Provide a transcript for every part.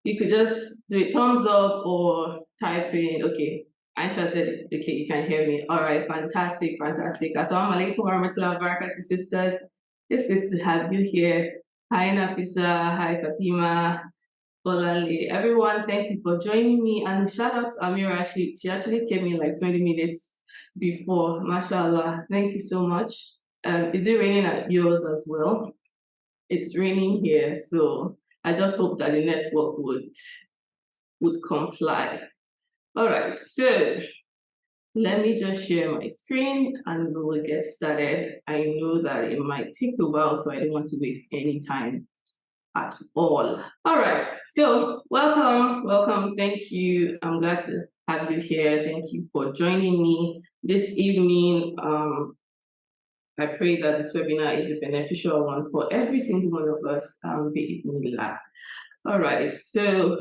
You could just do a thumbs up or type in, okay, Aisha said, okay, you can hear me. All right, fantastic, fantastic. Assalamu alaikum warahmatullahi wabarakatuh, sisters. It's good to have you here. Hi, Nafisa. Hi, Fatima. Bolali. Everyone, thank you for joining me. And shout out to Amira. She actually came in like 20 minutes before. MashaAllah. Thank you so much. Is it raining at yours as well? It's raining here, so I just hope that the network would comply. All right, so let me just share my screen and we will get started. I know that it might take a while, so I don't want to waste any time at all. All right, so welcome. Thank you. I'm glad to have you here. Thank you for joining me this evening. I pray that this webinar is a beneficial one for every single one of us. All right, so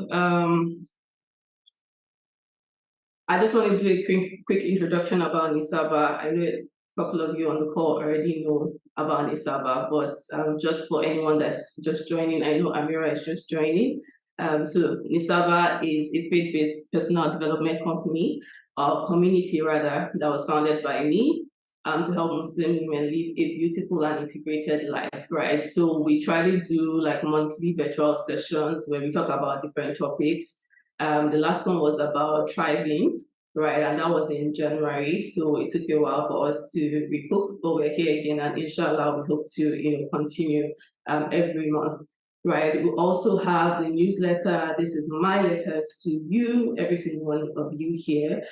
I just want to do a quick introduction about Nisaba. I know a couple of you on the call already know about Nisaba, but just for anyone that's just joining, I know Amira is just joining. So Nisaba is a faith-based personal development company, or community rather, that was founded by me to help Muslim women live a beautiful and integrated life, right? So we try to do like monthly virtual sessions where we talk about different topics. The last one was about thriving, right? And that was in January. So it took a while for us to recoup, but we're here again. And inshallah, we hope to, continue every month, right? We also have the newsletter. This is my letters to you, every single one of you here.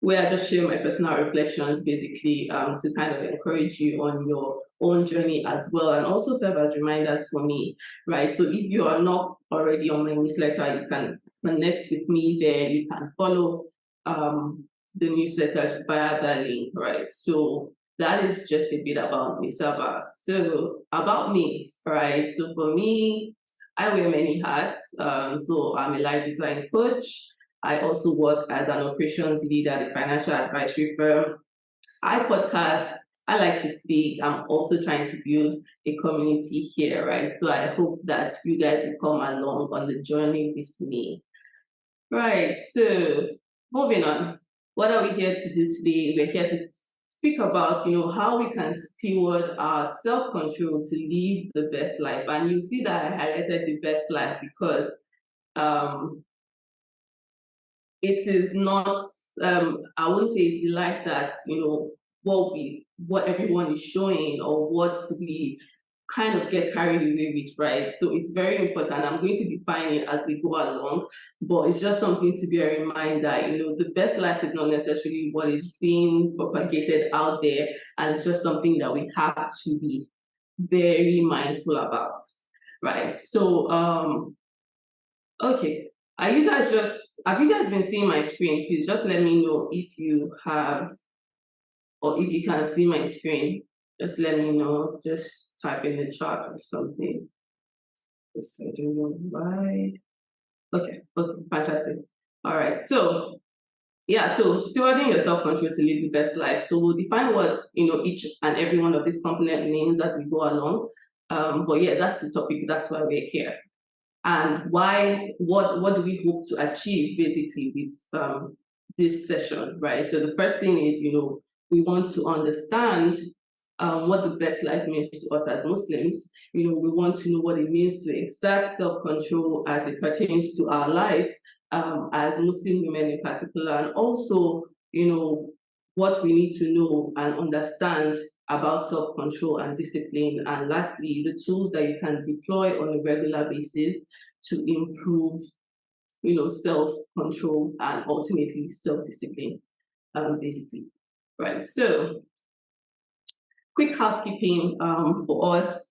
Where I just share my personal reflections basically to kind of encourage you on your own journey as well, and also serve as reminders for me, right? So if you are not already on my newsletter, you can connect with me there. You can follow the newsletter via that link, right? So that is just a bit about Nisaba. So about me, right? So for me, I wear many hats. So I'm a life design coach. I also work as an operations leader at a financial advisory firm. I podcast. I like to speak. I'm also trying to build a community here, right? So I hope that you guys will come along on the journey with me. Right. So moving on. What are we here to do today? We're here to speak about, how we can steward our self-control to live the best life. And you see that I highlighted the best life because it is not, I wouldn't say it's the life that, what everyone is showing or what we kind of get carried away with, right? So it's very important. I'm going to define it as we go along, but it's just something to bear in mind that, the best life is not necessarily what is being propagated out there. And it's just something that we have to be very mindful about, right? So, okay. Have you guys been seeing my screen? Please just let me know if you have, or if you can see my screen. Just let me know. Just type in the chat or something. Just I don't know why. Okay, fantastic. All right. So stewarding your self-control to live the best life. So we'll define what each and every one of these components means as we go along. But yeah, that's the topic. That's why we're here. And what do we hope to achieve basically with this session, right? So the first thing is, we want to understand what the best life means to us as Muslims. We want to know what it means to exert self-control as it pertains to our lives as Muslim women in particular, and also, what we need to know and understand about self-control and discipline. And lastly, the tools that you can deploy on a regular basis to improve, self-control and ultimately self-discipline, basically. Right. So quick housekeeping for us.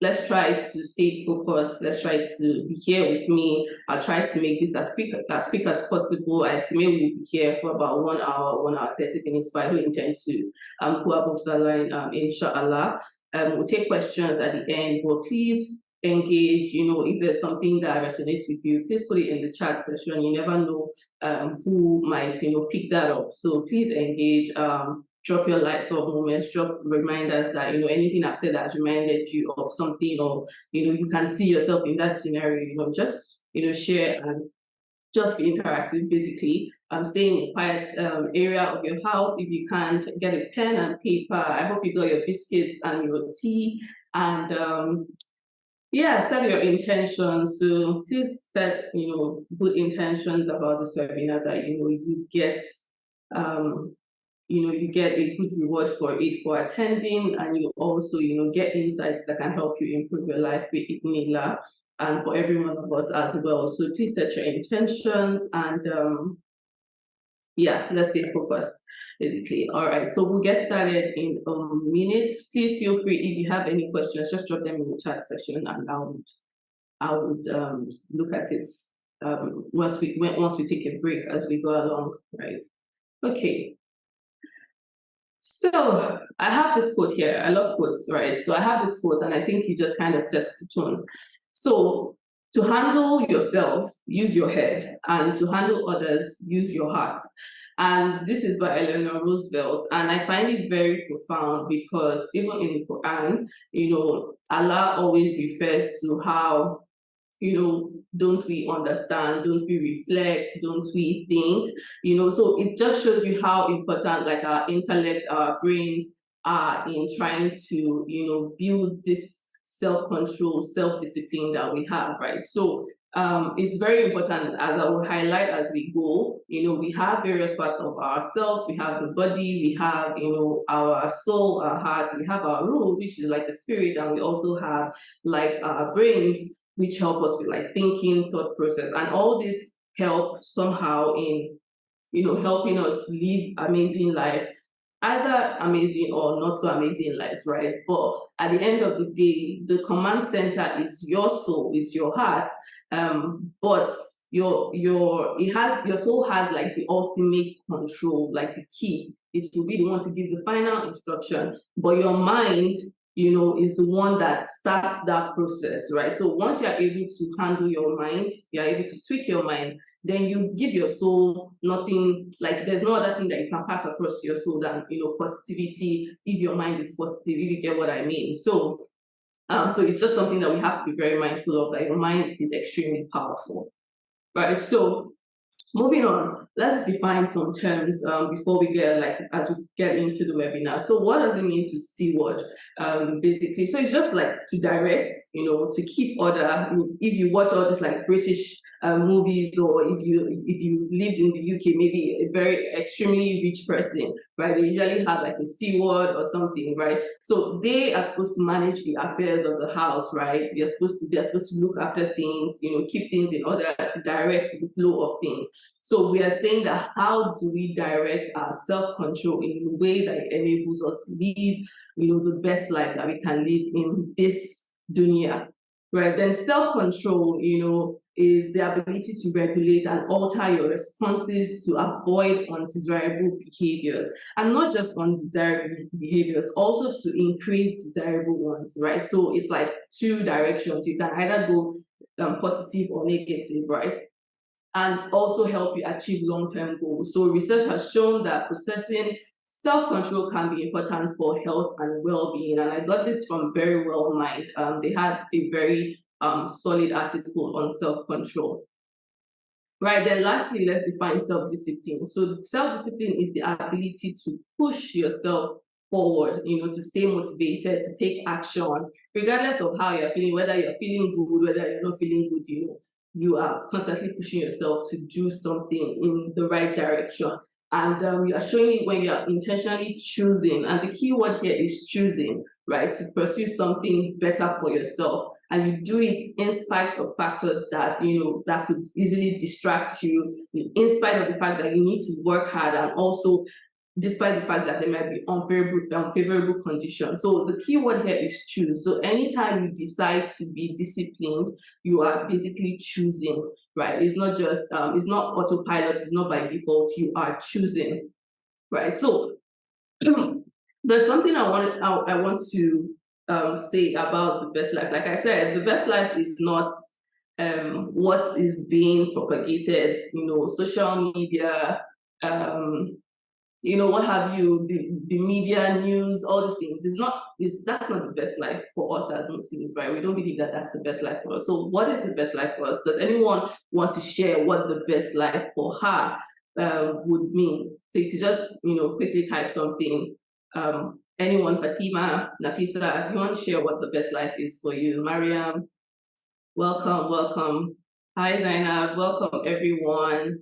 Let's try to stay focused. Let's try to be here with me. I'll try to make this as quick as possible. I estimate we'll be here for about 1 hour, 30 minutes, but I don't intend to go above the line, inshallah. We'll take questions at the end, but please engage. If there's something that resonates with you, please put it in the chat section. You never know who might, pick that up. So please engage. drop your light bulb moments, drop reminders that, anything I've said has reminded you of something, or, you can see yourself in that scenario, just, share and just be interactive, basically. Stay in a quiet area of your house. If you can't, get a pen and paper. I hope you got your biscuits and your tea. And yeah, set your intentions. So please set, good intentions about this webinar that, you get, you get a good reward for it, for attending, and you also, get insights that can help you improve your life with Nila, and for every one of us as well. So please set your intentions, and yeah, let's stay focused, basically. All right, so we'll get started in a minute. Please feel free, if you have any questions, just drop them in the chat section, and I would look at it once we take a break as we go along, right? Okay. So I have this quote here. I love quotes, right? So I have this quote, and I think it just kind of sets the tone. So to handle yourself, use your head, and to handle others, use your heart. And this is by Eleanor Roosevelt, and I find it very profound because even in the Quran, Allah always refers to how, don't we understand, don't we reflect, don't we think, so it just shows you how important, like, our intellect, our brains are in trying to, build this self-control, self-discipline that we have, right? So it's very important, as I will highlight as we go. We have various parts of ourselves. We have the body, we have, our soul, our heart, we have our ruh, which is like the spirit, and we also have like our brains, which help us with like thinking, thought process, and all this help somehow in, helping us live amazing lives, either amazing or not so amazing lives, right? But at the end of the day, the command center is your soul, is your heart, but your soul has like the ultimate control, like the key. It will be the one to give the final instruction, but your mind, is the one that starts that process, right? So once you're able to handle your mind, you're able to tweak your mind, then you give your soul nothing, like there's no other thing that you can pass across to your soul than, positivity, if your mind is positive, if you get what I mean. So so it's just something that we have to be very mindful of, that your mind is extremely powerful, right? So moving on, let's define some terms before we as we get into the webinar. So what does it mean to steward? Basically, so it's just like to direct, to keep order. If you watch all these like British movies, or if you lived in the UK, maybe a very extremely rich person, right? They usually have like a steward or something, right? So they are supposed to manage the affairs of the house, right? They're supposed to look after things, keep things in order, to direct the flow of things. So we are saying that how do we direct our self-control in a way that enables us to live, the best life that we can live in this dunya, right? Then self-control, is the ability to regulate and alter your responses to avoid undesirable behaviors, and not just undesirable behaviors, also to increase desirable ones, right? So it's like two directions. You can either go positive or negative, right? And also help you achieve long-term goals. So research has shown that possessing self-control can be important for health and well-being. And I got this from Very Well Mind. They had a very solid article on self-control. Right, then lastly, let's define self-discipline. So self-discipline is the ability to push yourself forward, to stay motivated, to take action, regardless of how you're feeling, whether you're feeling good, whether you're not feeling good, you are constantly pushing yourself to do something in the right direction. And you are showing it when you are intentionally choosing, and the key word here is choosing, right, to pursue something better for yourself. And you do it in spite of factors that, that could easily distract you, in spite of the fact that you need to work hard, and also despite the fact that there might be unfavorable conditions. So the key word here is choose. So anytime you decide to be disciplined, you are basically choosing, right? It's not just, it's not autopilot, it's not by default, you are choosing, right? So there's something I want to say about the best life. Like I said, the best life is not what is being propagated, social media, what have you, the media news, all these things. That's not the best life for us as Muslims, right? We don't believe that that's the best life for us. So what is the best life for us? Does anyone want to share what the best life for her would mean? So you could just, quickly type something. Anyone, Fatima, Nafisa, if you want to share what the best life is for you. Mariam, welcome, welcome. Hi, Zainab, welcome everyone.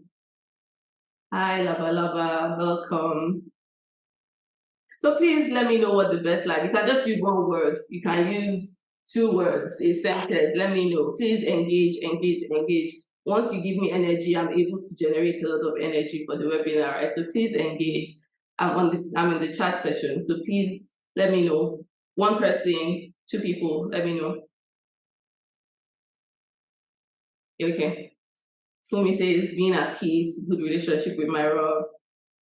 Hi, Laba Laba, welcome. So please let me know what the best life. You can just use one word. You can use 2 words, a sentence. Let me know. Please engage, engage, engage. Once you give me energy, I'm able to generate a lot of energy for the webinar, right? So please engage. I'm in the chat section. So please let me know. 1 person, 2 people, let me know. Okay. Fumi says being at peace, good relationship with my Rob.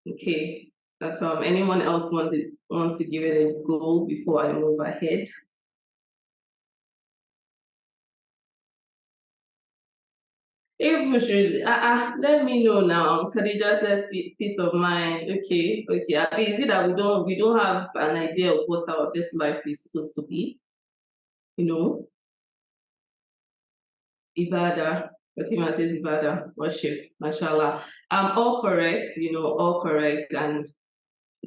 Okay. That's anyone else want to give it a go before I move ahead? If we should, let me know now. Khadija says peace of mind. Okay, okay. I mean, is it that we don't have an idea of what our best life is supposed to be? Ibadah. Fatima says Ibadah, worship, mashallah. All correct, all correct, and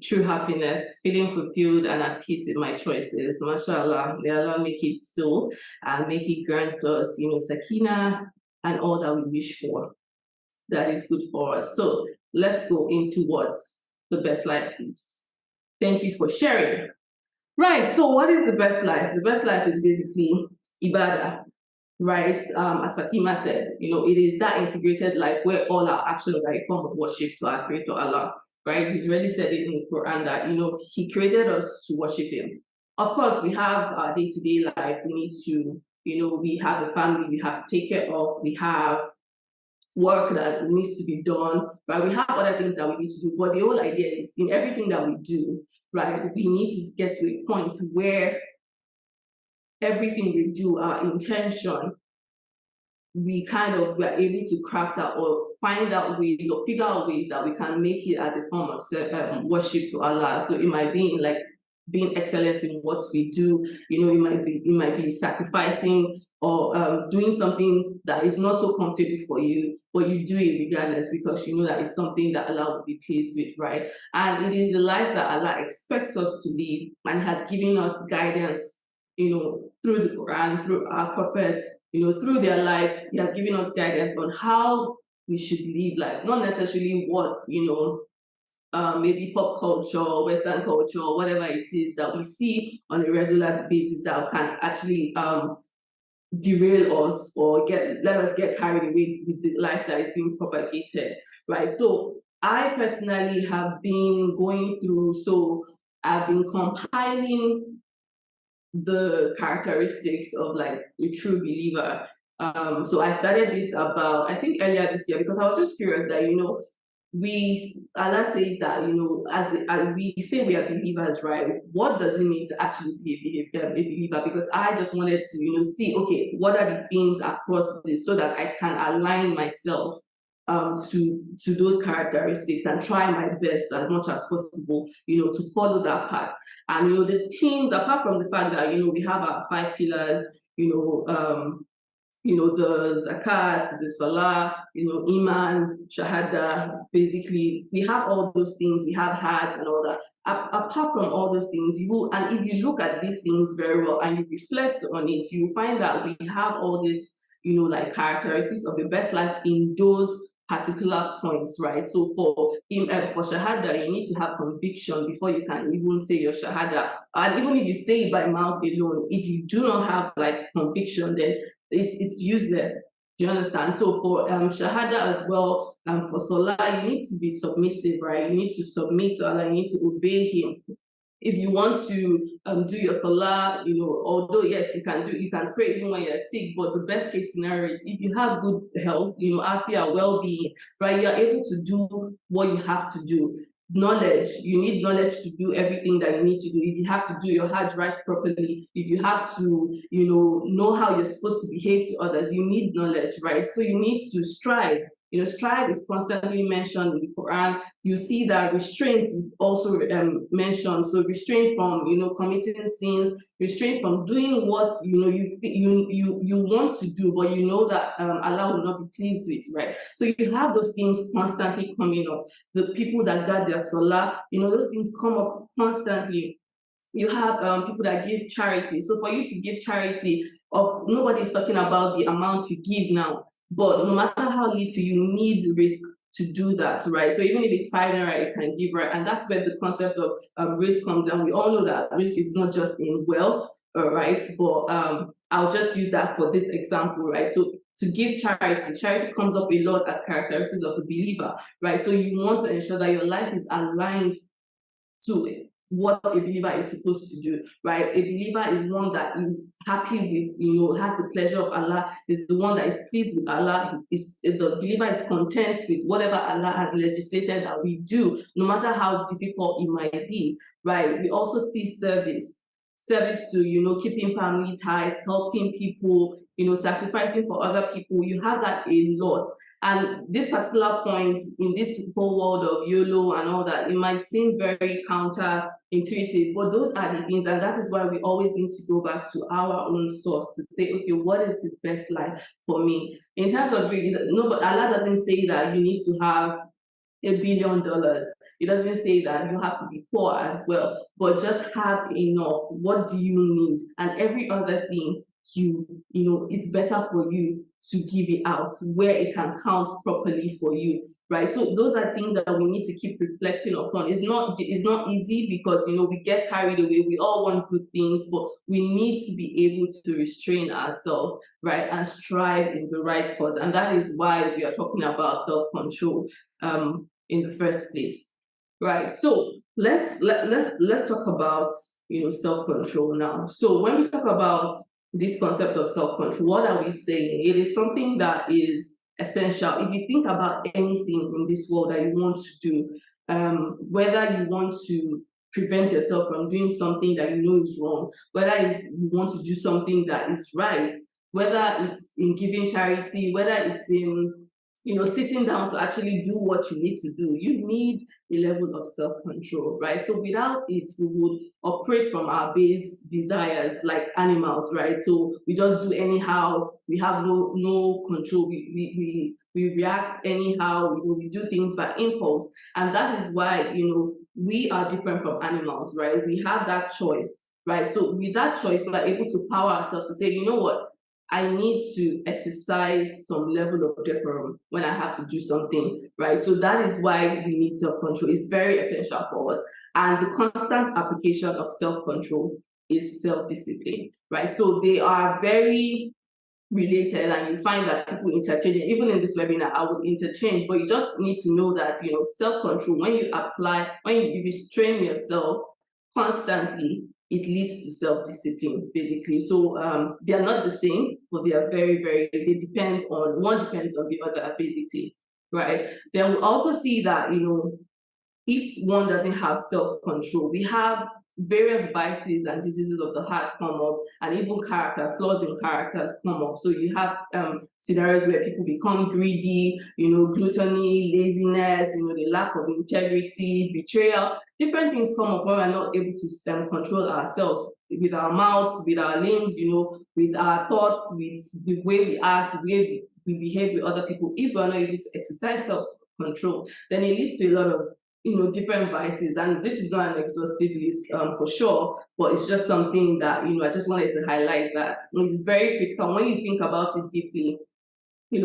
true happiness, feeling fulfilled and at peace with my choices. Mashallah, may Allah make it so and make it grant us, sakina and all that we wish for. That is good for us. So let's go into what the best life is. Thank you for sharing. Right, so what is the best life? The best life is basically ibadah, right? As Fatima said, it is that integrated life where all our actions are a form of worship to our Creator Allah, right? He's already said it in the Quran that, He created us to worship Him. Of course, we have our day-to-day life. We need to, we have a family we have to take care of. We have work that needs to be done, right? We have other things that we need to do, but the whole idea is in everything that we do, right? We need to get to a point where everything we do, our intention, we're able to craft out or find out ways or figure out ways that we can make it as a form of worship to Allah. So it might be in being excellent in what we do. It might be sacrificing or doing something that is not so comfortable for you, but you do it regardless because you know that it's something that Allah will be pleased with, right? And it is the life that Allah expects us to live and has given us guidance, through the Quran, through our prophets, through their lives. He has given us guidance on how we should live life, not necessarily what, maybe pop culture, Western culture, whatever it is that we see on a regular basis that can actually derail us or let us get carried away with the life that is being propagated, right? So I personally have been going through, so I've been compiling the characteristics of like a true believer. So I started this about, I think earlier this year, because I was just curious that, Allah says that, as we say we are believers, right? What does it mean to actually be a believer? Because I just wanted to, see, okay, what are the themes across this so that I can align myself to those characteristics and try my best as much as possible, to follow that path. And the themes, apart from the fact that we have our 5 pillars, the zakat, the salah, iman, shahada, basically, we have all those things, we have hajj and all that. Apart from all those things, and if you look at these things very well and you reflect on it, you find that we have all this, like characteristics of the best life in those particular points, right? So for shahada, you need to have conviction before you can even say your shahada. And even if you say it by mouth alone, if you do not have like conviction, then it's useless. Do you understand? So for shahada as well, for salah, you need to be submissive, right? You need to submit to Allah, you need to obey Him. If you want to do your salah, although yes, you can pray even when you're sick, but the best case scenario is if you have good health, afia, well-being, right, you're able to do what you have to do. Knowledge, you need knowledge to do everything that you need to do. If you have to do your hajj right properly, if you have to, know how you're supposed to behave to others, you need knowledge, right? So you need to strive Strive is constantly mentioned in the Quran. You see that restraint is also mentioned. So restraint from committing sins, restraint from doing what you want to do, but you know that Allah will not be pleased with, right? So you have those things constantly coming up. The people that guard their salah, those things come up constantly. You have people that give charity. So for you to give charity, nobody's talking about the amount you give now, but no matter how little, you need risk to do that, right? So even if it's 5 naira, you can give, right? And that's where the concept of risk comes in. We all know that risk is not just in wealth, right? But I'll just use that for this example, right? So to give charity comes up a lot as characteristics of a believer, right? So you want to ensure that your life is aligned to it, what a believer is supposed to do, right? A believer is one that is happy with, has the pleasure of Allah, is the one that is pleased with Allah. The believer is content with whatever Allah has legislated that we do, no matter how difficult it might be, right? We also see service to, keeping family ties, helping people, sacrificing for other people. You have that a lot. And this particular point in this whole world of YOLO and all that, it might seem very counterintuitive, but those are the things, and that is why we always need to go back to our own source to say, okay, what is the best life for me? In terms of no, but Allah doesn't say that you need to have $1 billion. It doesn't say that you have to be poor as well, but just have enough. What do you need? And every other thing, it's better for you to give it out where it can count properly for you, right? So those are things that we need to keep reflecting upon. It's not easy because we get carried away. We all want good things, but we need to be able to restrain ourselves, right, and strive in the right cause. And that is why we are talking about self-control in the first place, right? So let's talk about self-control now. So when we talk about this concept of self-control, what are we saying? It is something that is essential. If you think about anything in this world that you want to do, whether you want to prevent yourself from doing something that you know is wrong, whether you want to do something that is right, whether it's in giving charity, whether it's in sitting down to actually do what you need to do, you need a level of self-control, right? So without it, we would operate from our base desires like animals, right? So we just do anyhow. We have no control. We react anyhow. We do things by impulse, and that is why we are different from animals, right? We have that choice, right? So with that choice, we are able to power ourselves to say, you know what? I need to exercise some level of decorum when I have to do something, right? So that is why we need self-control. It's very essential for us. And the constant application of self-control is self-discipline, right? So they are very related, and you find that people interchange. Even in this webinar, I would interchange, but you just need to know that, self-control, when you restrain yourself constantly, it leads to self-discipline, basically. So they are not the same, but they are they depend on, one depends on the other, basically, right? Then we also see that, if one doesn't have self-control, we have various vices and diseases of the heart come up, and even flaws in characters come up. So you have scenarios where people become greedy, gluttony, laziness, the lack of integrity, betrayal. Different things come up when we're not able to control ourselves with our mouths, with our limbs, with our thoughts, with the way we act, the way we behave with other people. If we're not able to exercise self-control, then it leads to a lot of different vices. And this is not an exhaustive list for sure, but it's just something that I just wanted to highlight, that it is very critical when you think about it deeply.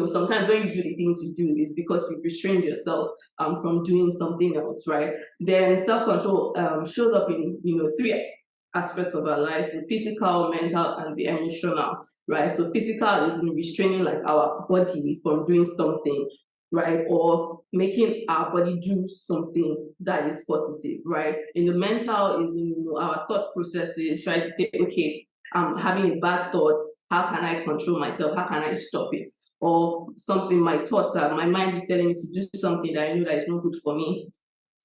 Sometimes when you do the things you do, it's because you've restrained yourself from doing something else, right? Then self-control shows up in three aspects of our life: the physical, mental, and the emotional, right? So physical is in restraining like our body from doing something, right, or making our body do something that is positive, right? In the mental is in our thought processes, trying to say, okay, I'm having a bad thought, how can I control myself? How can I stop it? Or something, my thoughts are, my mind is telling me to do something that I know that is not good for me.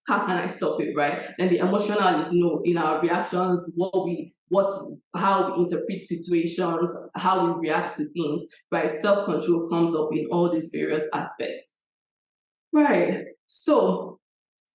How can I stop it, right? And the emotional is in our reactions, how we interpret situations, how we react to things, right? Self-control comes up in all these various aspects. Right. So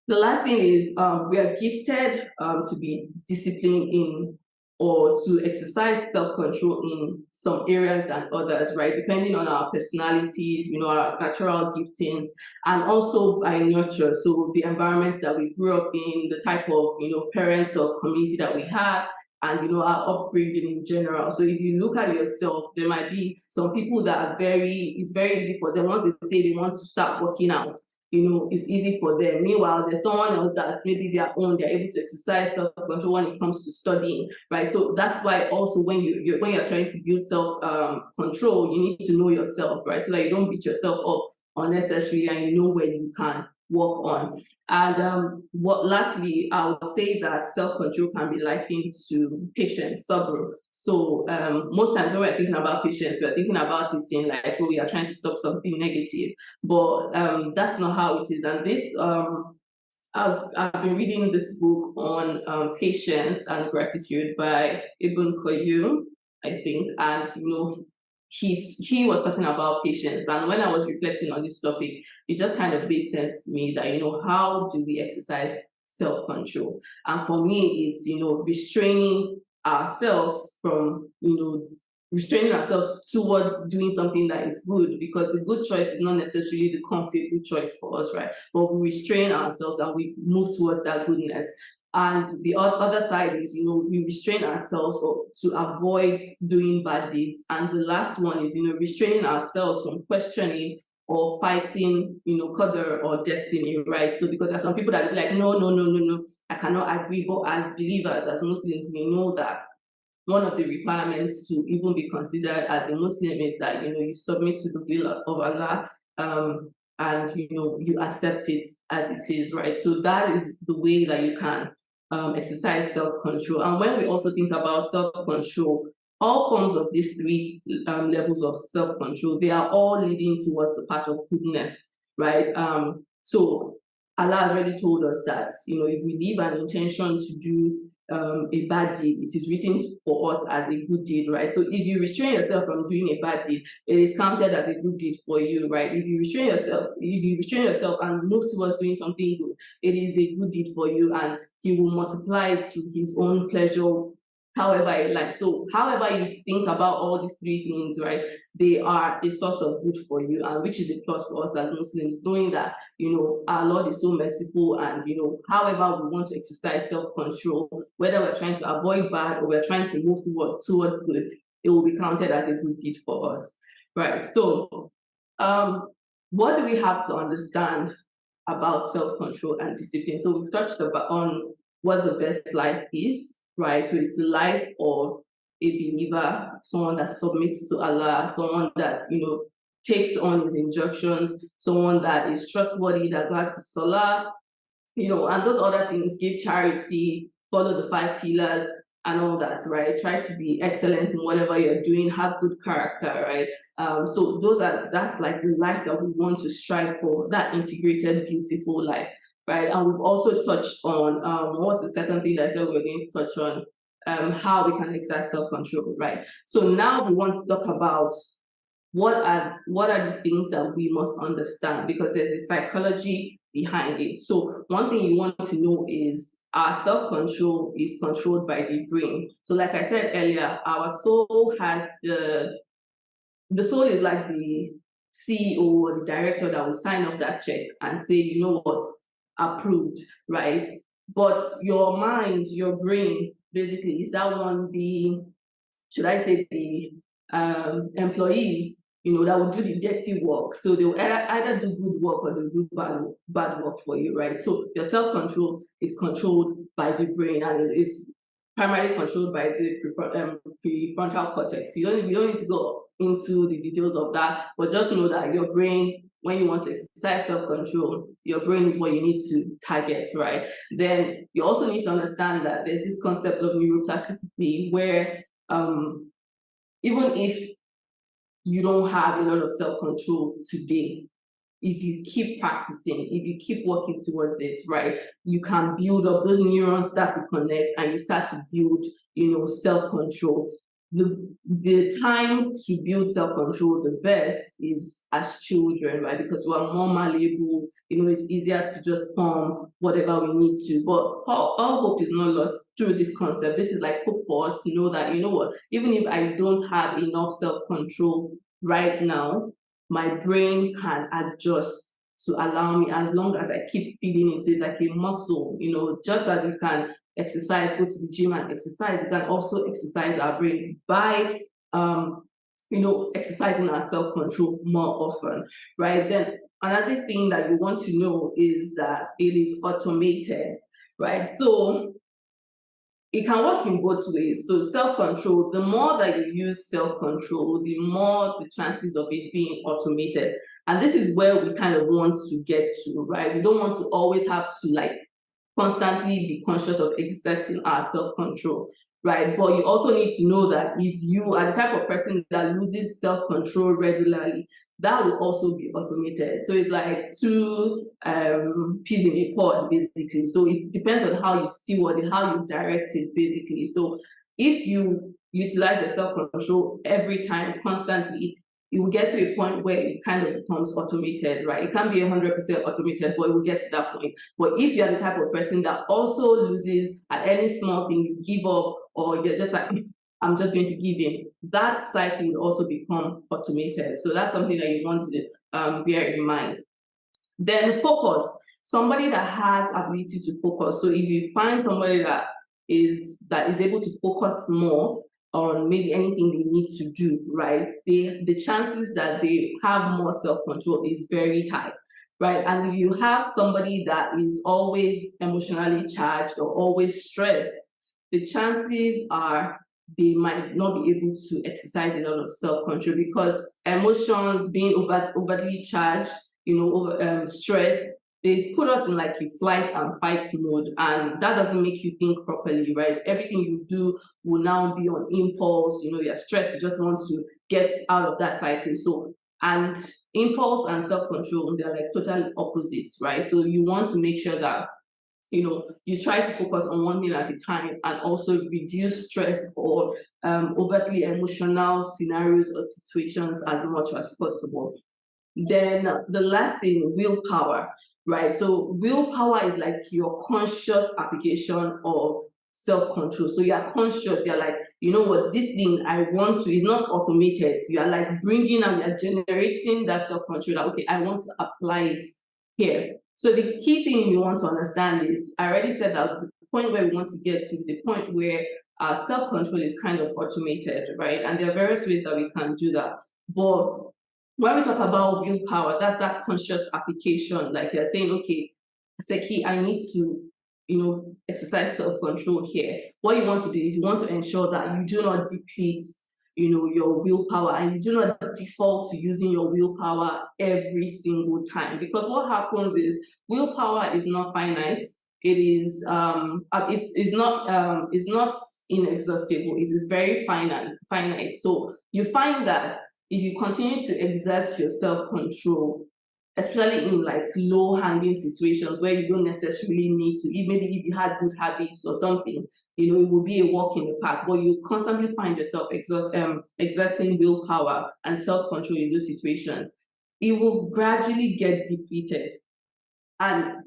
the last thing is we are gifted to be disciplined in or to exercise self-control in some areas than others, right? Depending on our personalities, our natural giftings, and also by nurture. So the environments that we grew up in, the type of, parents or community that we have, and our upbringing in general. So if you look at yourself, there might be some people that it's very easy for them once they say they want to start working out, it's easy for them. Meanwhile, there's someone else that's maybe they're able to exercise self-control when it comes to studying, right? So that's why also when you're trying to build self-control, you need to know yourself, right? So that you don't beat yourself up unnecessarily and you know where you can work on. And lastly, I would say that self-control can be likened to patience, sabr. So most times when we're thinking about patience, we're thinking about it in like, oh, we are trying to stop something negative, but that's not how it is. And this, I've been reading this book on patience and gratitude by Ibn Qayyim, I think, and he was talking about patience. And when I was reflecting on this topic, it just kind of made sense to me that how do we exercise self-control? And for me, it's restraining ourselves from restraining ourselves towards doing something that is good, because the good choice is not necessarily the comfortable choice for us, right? But we restrain ourselves and we move towards that goodness. And the other side is, we restrain ourselves to avoid doing bad deeds. And the last one is, restraining ourselves from questioning or fighting, qadr or destiny, right? So because there's some people that are like, no, no, no, no, no, I cannot agree. But as believers, as Muslims, we know that one of the requirements to even be considered as a Muslim is that you submit to the will of Allah, and you accept it as it is, right? So that is the way that you can exercise self-control. And when we also think about self-control, all forms of these three levels of self-control, they are all leading towards the path of goodness, right? So Allah has already told us that if we leave an intention to do a bad deed, it is written for us as a good deed, right? So if you restrain yourself from doing a bad deed, it is counted as a good deed for you, right? If you restrain yourself and move towards doing something good, it is a good deed for you, and He will multiply it to His own pleasure, however it likes. So however you think about all these three things, right, they are a source of good for you, and which is a plus for us as Muslims, knowing that our Lord is so merciful, and however we want to exercise self-control, whether we're trying to avoid bad or we're trying to move towards good, it will be counted as a good deed for us, right? So what do we have to understand about self-control and discipline? So we've touched on what the best life is, right? So it's the life of a believer, someone that submits to Allah, someone that takes on His injunctions, someone that is trustworthy, that guards the salah, and those other things, give charity, follow the 5 pillars and all that, right? Try to be excellent in whatever you're doing, have good character, right? So that's like the life that we want to strive for, that integrated, beautiful life, right? And we've also touched on, what's the second thing that I said we were going to touch on? How we can exercise self-control, right? So now we want to talk about what are the things that we must understand, because there's a psychology behind it. So one thing you want to know is our self-control is controlled by the brain. So like I said earlier, our soul has the soul is like the CEO or the director that will sign off that check and say, you know what, approved, right? But your mind, your brain, basically, is that one should I say the employees, that will do the dirty work. So they will either do good work or they'll do bad work for you, right? So your self-control is controlled by the brain, and is primarily controlled by the prefrontal cortex. You don't need to go into the details of that, but just know that your brain, when you want to exercise self-control, your brain is what you need to target, right? Then you also need to understand that there's this concept of neuroplasticity where even if you don't have a lot of self-control today, if you keep practicing, if you keep working towards it, right, you can build up, those neurons start to connect and you start to build, self-control. The time to build self-control the best is as children, right? Because we are more malleable, it's easier to just form whatever we need to. But all hope is not lost through this concept. This is like hope for us to know that, what, even if I don't have enough self-control right now, my brain can adjust to allow me, as long as I keep feeding it. So it's like a muscle, just as you can exercise, go to the gym and exercise, you can also exercise our brain by exercising our self-control more often, right? Then another thing that you want to know is that it is automated, right? So it can work in both ways. So self-control, the more that you use self-control, the more the chances of it being automated. And this is where we kind of want to get to, right? We don't want to always have to constantly be conscious of exerting our self-control, right? But you also need to know that if you are the type of person that loses self-control regularly, that will also be automated. So it's like two peas in a pod, basically. So it depends on how you steward it, how you direct it, basically. So if you utilize your self-control every time, constantly, it will get to a point where it kind of becomes automated, right? It can't be 100% automated, but it will get to that point. But if you're the type of person that also loses at any small thing, you give up, or you're just like, I'm just going to give in, that cycle will also become automated. So that's something that you want to bear in mind. Then focus. Somebody that has ability to focus. So if you find somebody that is able to focus more on maybe anything they need to do, right? The chances that they have more self-control is very high, right? And if you have somebody that is always emotionally charged or always stressed, the chances are they might not be able to exercise a lot of self-control, because emotions, being overly charged, stressed, they put us in like a flight and fight mode, and that doesn't make you think properly, right? Everything you do will now be on impulse. You're stressed, you just want to get out of that cycle. So, and impulse and self-control, they're like total opposites, right? So you want to make sure that you try to focus on one thing at a time, and also reduce stress or overtly emotional scenarios or situations as much as possible. Then the last thing, willpower, right? So willpower is like your conscious application of self-control. So you're conscious, you're like, what, this thing I want to is not automated. You are like bringing and you're generating that self-control that, okay, I want to apply it here. So the key thing you want to understand is, I already said that the point where we want to get to is a point where our self-control is kind of automated, right? And there are various ways that we can do that. But when we talk about willpower, that's that conscious application. Like you're saying, okay, Seki, I need to, exercise self-control here. What you want to do is you want to ensure that you do not deplete, your willpower, and you do not default to using your willpower every single time. Because what happens is, willpower is not finite. It is it's not inexhaustible. It is very finite. So you find that if you continue to exert your self-control, especially in like low-hanging situations where you don't necessarily need to, maybe if you had good habits or something, it will be a walk in the park, but you constantly find yourself exerting willpower and self-control in those situations, it will gradually get depleted. And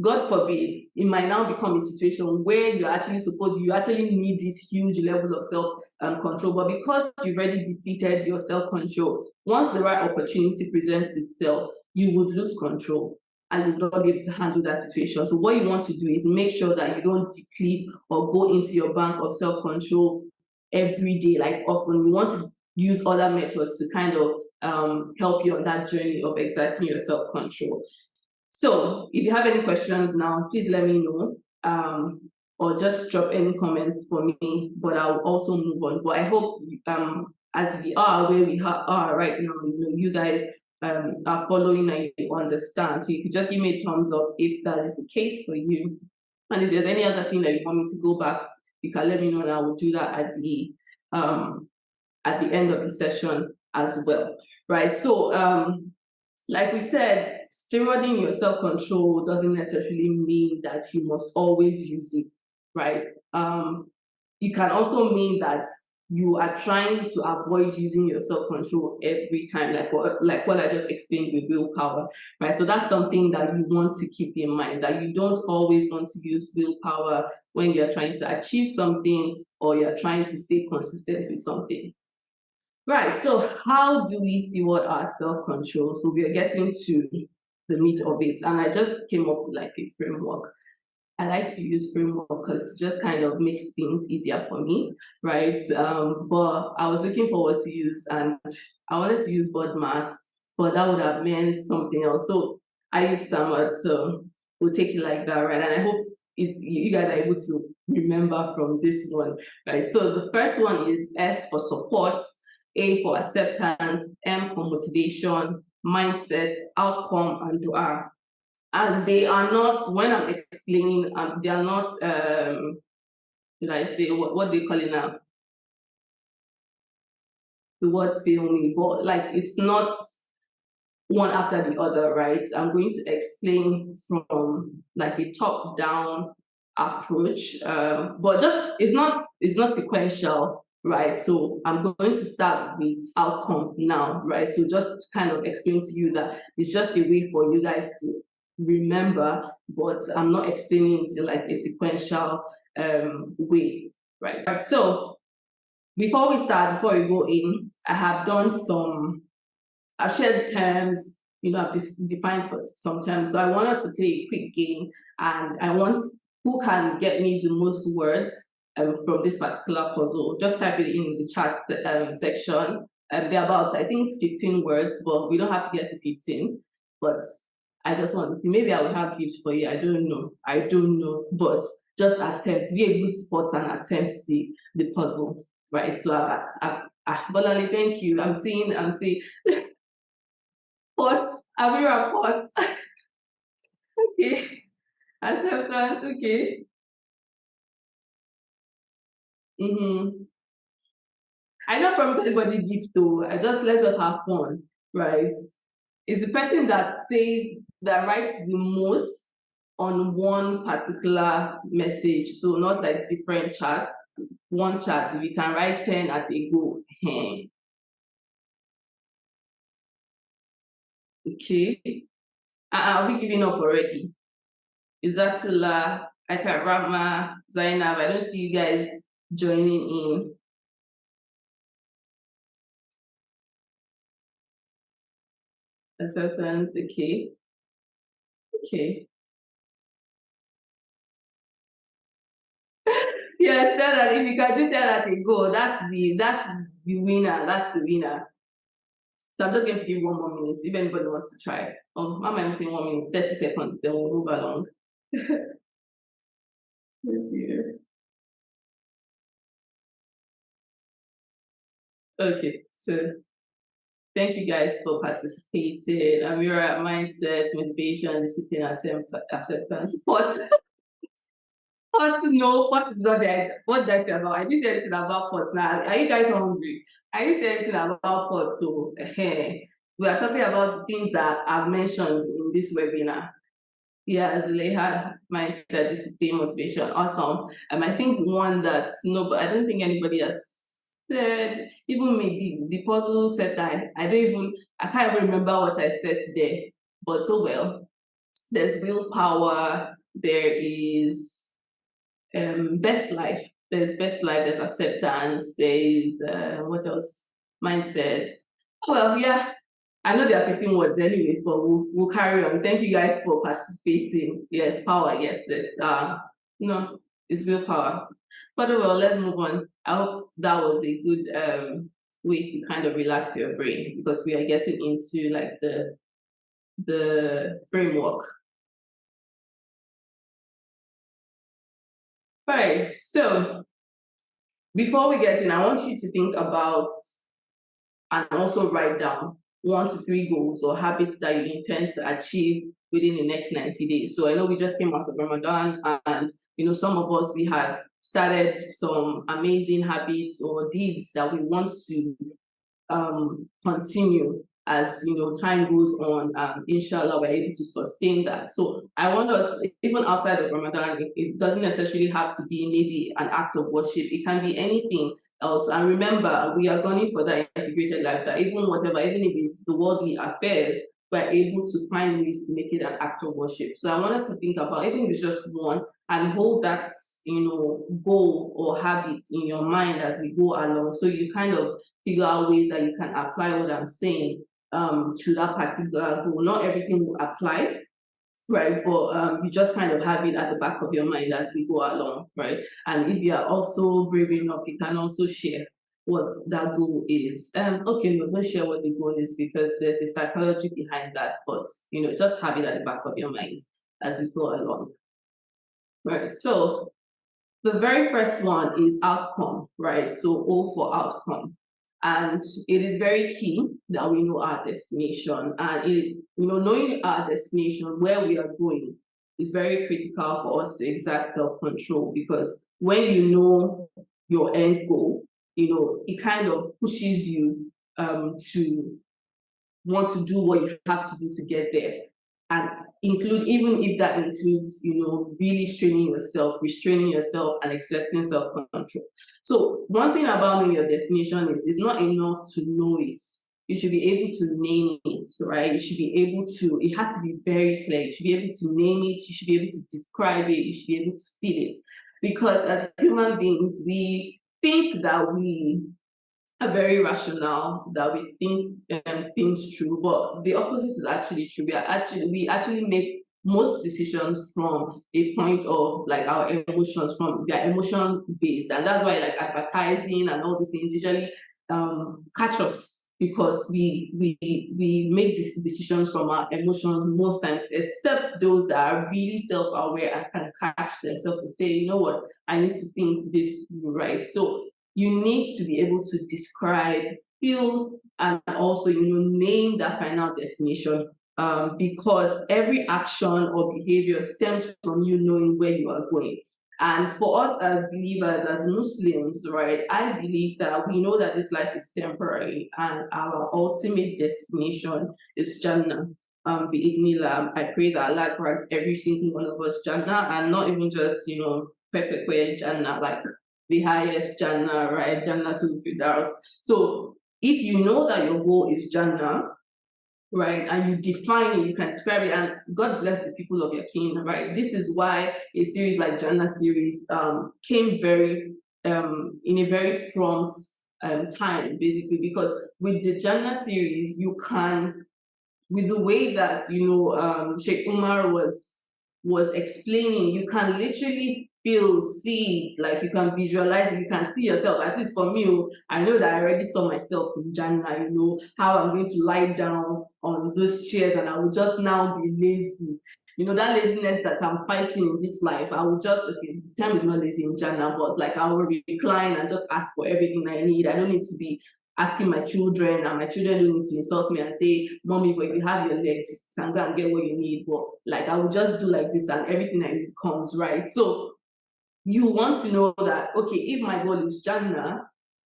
God forbid, it might now become a situation where you actually need this huge level of self-control, but because you've already depleted your self-control, once the right opportunity presents itself, you would lose control and you will not be able to handle that situation. So what you want to do is make sure that you don't deplete or go into your bank of self-control every day, like often. You want to use other methods to kind of help you on that journey of exerting your self-control. So if you have any questions now, please let me know, or just drop any comments for me, but I'll also move on. But I hope as we are where we are right now, you guys are following and you understand. So you could just give me a thumbs up if that is the case for you. And if there's any other thing that you want me to go back, you can let me know, and I will do that at the end of the session as well, right? So like we said, stewarding your self-control doesn't necessarily mean that you must always use it, right? You can also mean that you are trying to avoid using your self-control every time, like what I just explained with willpower, right? So that's something that you want to keep in mind, that you don't always want to use willpower when you're trying to achieve something or you're trying to stay consistent with something. Right, so how do we steward our self-control? So we are getting to the meat of it, and I just came up with like a framework. I like to use framework because it just kind of makes things easier for me, right? But I was looking forward to use, and I wanted to use board mass, but that would have meant something else. So I use SAMUD, so we'll take it like that, right? And I hope you guys are able to remember from this one, right? So the first one is S for support, A for acceptance, M for motivation, mindset, outcome, and dua. And they are not, when I'm explaining, they are not, did I say, what do you call it now? The words fail me, but like it's not one after the other, right? I'm going to explain from like a top-down approach, but just it's not sequential, right? So I'm going to start with outcome now, right? So just to kind of explain to you that it's just a way for you guys to remember, but I'm not explaining it in like a sequential way, right? So before we go in, I have done I've shared terms, I've defined some terms. So I want us to play a quick game, and I want who can get me the most words from this particular puzzle. Just type it in the chat section. They're about, I think, 15 words, but we don't have to get to 15. But I just want to see, maybe I will have gifts for you. I don't know. But just attempt, be a good sport and attempt the puzzle, right? So Bolani, thank you. I'm seeing pots, Amira pots. Okay. Acceptance, okay. I don't promise anybody gift though. Let's just have fun, right? It's the person that writes the most on one particular message. So not like different chats. One chat, if you can write 10 at a go. Okay. Are we giving up already? Izatula, Akarama, Zainab, I don't see you guys joining in. Acceptance, okay. Okay. Yes, tell that if you can do 10 at a go, that's the winner. That's the winner. So I'm just going to give 1 more minute if anybody wants to try. I'm saying 1 minute, 30 seconds, then we'll move along. Okay, so thank you guys for participating. Amira, mindset, motivation, discipline, acceptance. What is not there? What did I say about? I didn't say anything about pot now. Are you guys hungry? I didn't say anything about pot too. We are talking about things that I've mentioned in this webinar. Yeah, Zuleha, mindset, discipline, motivation, awesome. I think the one that but I don't think anybody has said, even maybe the puzzle set that I can't even remember what I said there. But oh well, there's willpower, there is best life, there's acceptance, there is what else? Mindset. Well, yeah, I know there are 15 words anyways, but we'll carry on. Thank you guys for participating. Yes, power, yes, this no, it's willpower. But well, let's move on. I hope that was a good way to kind of relax your brain, because we are getting into like the framework. Right, so before we get in, I want you to think about and also write down 1 to 3 goals or habits that you intend to achieve within the next 90 days. So I know we just came out of Ramadan, and some of us, we have started some amazing habits or deeds that we want to continue as time goes on. Inshallah, we're able to sustain that. So I want us, even outside of Ramadan, it doesn't necessarily have to be maybe an act of worship. It can be anything else. And remember, we are gunning for that integrated lifestyle, even if it's the worldly affairs, we're able to find ways to make it an act of worship. So I want us to think about, even if it's just one, and hold that, goal or habit in your mind as we go along. So you kind of figure out ways that you can apply what I'm saying to that particular goal. Not everything will apply, right? But you just kind of have it at the back of your mind as we go along, right? And if you are also brave enough, you can also share what that goal is. Okay, no, don't share what the goal is because there's a psychology behind that, but just have it at the back of your mind as we go along. Right. So the very first one is outcome, right? So O for outcome. And it is very key that we know our destination. And knowing our destination, where we are going, is very critical for us to exert self-control, because when you know your end goal, it kind of pushes you to want to do what you have to do to get there. And even if that includes, really straining yourself, restraining yourself, and exerting self-control. So one thing about knowing your destination is it's not enough to know it. You should be able to name it, right? You should be able to, it has to be very clear. You should be able to name it, you should be able to describe it, you should be able to feel it. Because as human beings, we think that we are very rational, that we think things through, but the opposite is actually true. We actually make most decisions from a point of like our emotions, from their emotion based, and that's why like advertising and all these things usually catch us, because we make these decisions from our emotions most times, except those that are really self-aware and can catch themselves to say, you know what, I need to think this through, right? So you need to be able to describe, feel, and also, name that final destination, because every action or behavior stems from you knowing where you are going. And for us as believers, as Muslims, right, I believe that we know that this life is temporary and our ultimate destination is Jannah. Bi'idhnillah, I pray that Allah grants every single one of us Jannah, and not even just, Pepe Jannah, like the highest Jannah, right? Jannah to Firdaus. So if you know that your goal is Jannah, right, and you define it, you can describe it, and God bless the people of your king, right? This is why a series like Jannah series came very in a very prompt time, basically, because with the Jannah series, you can, with the way that Sheikh Umar was explaining, you can literally feel seeds, like you can visualize it, you can see yourself. At least for me, I know that I already saw myself in Jannah, how I'm going to lie down on those chairs and I will just now be lazy. That laziness that I'm fighting in this life, I will just, okay, the time is not lazy in Jannah, but like I will recline and just ask for everything I need. I don't need to be asking my children, and my children don't need to insult me and say, Mommy, but if you have your legs, you can go and get what you need. But like I will just do like this and everything I need comes, right? So you want to know that, okay, if my goal is Jannah,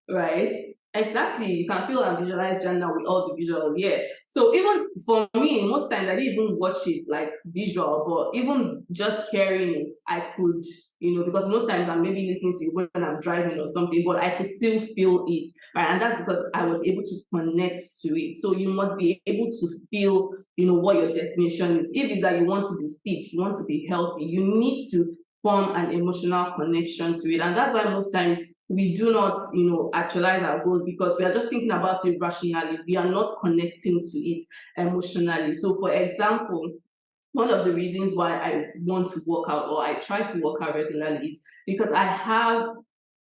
right? Exactly, you can feel and visualize Jannah with all the visual, yeah. So even for me, most times I didn't even watch it like visual, but even just hearing it, I could, because most times I'm maybe listening to it when I'm driving or something, but I could still feel it, right? And that's because I was able to connect to it. So you must be able to feel, what your destination is. If it's that you want to be fit, you want to be healthy, you need to form an emotional connection to it. And that's why most times we do not, actualize our goals, because we are just thinking about it rationally. We are not connecting to it emotionally. So for example, one of the reasons why I want to work out, or I try to work out regularly, is because I have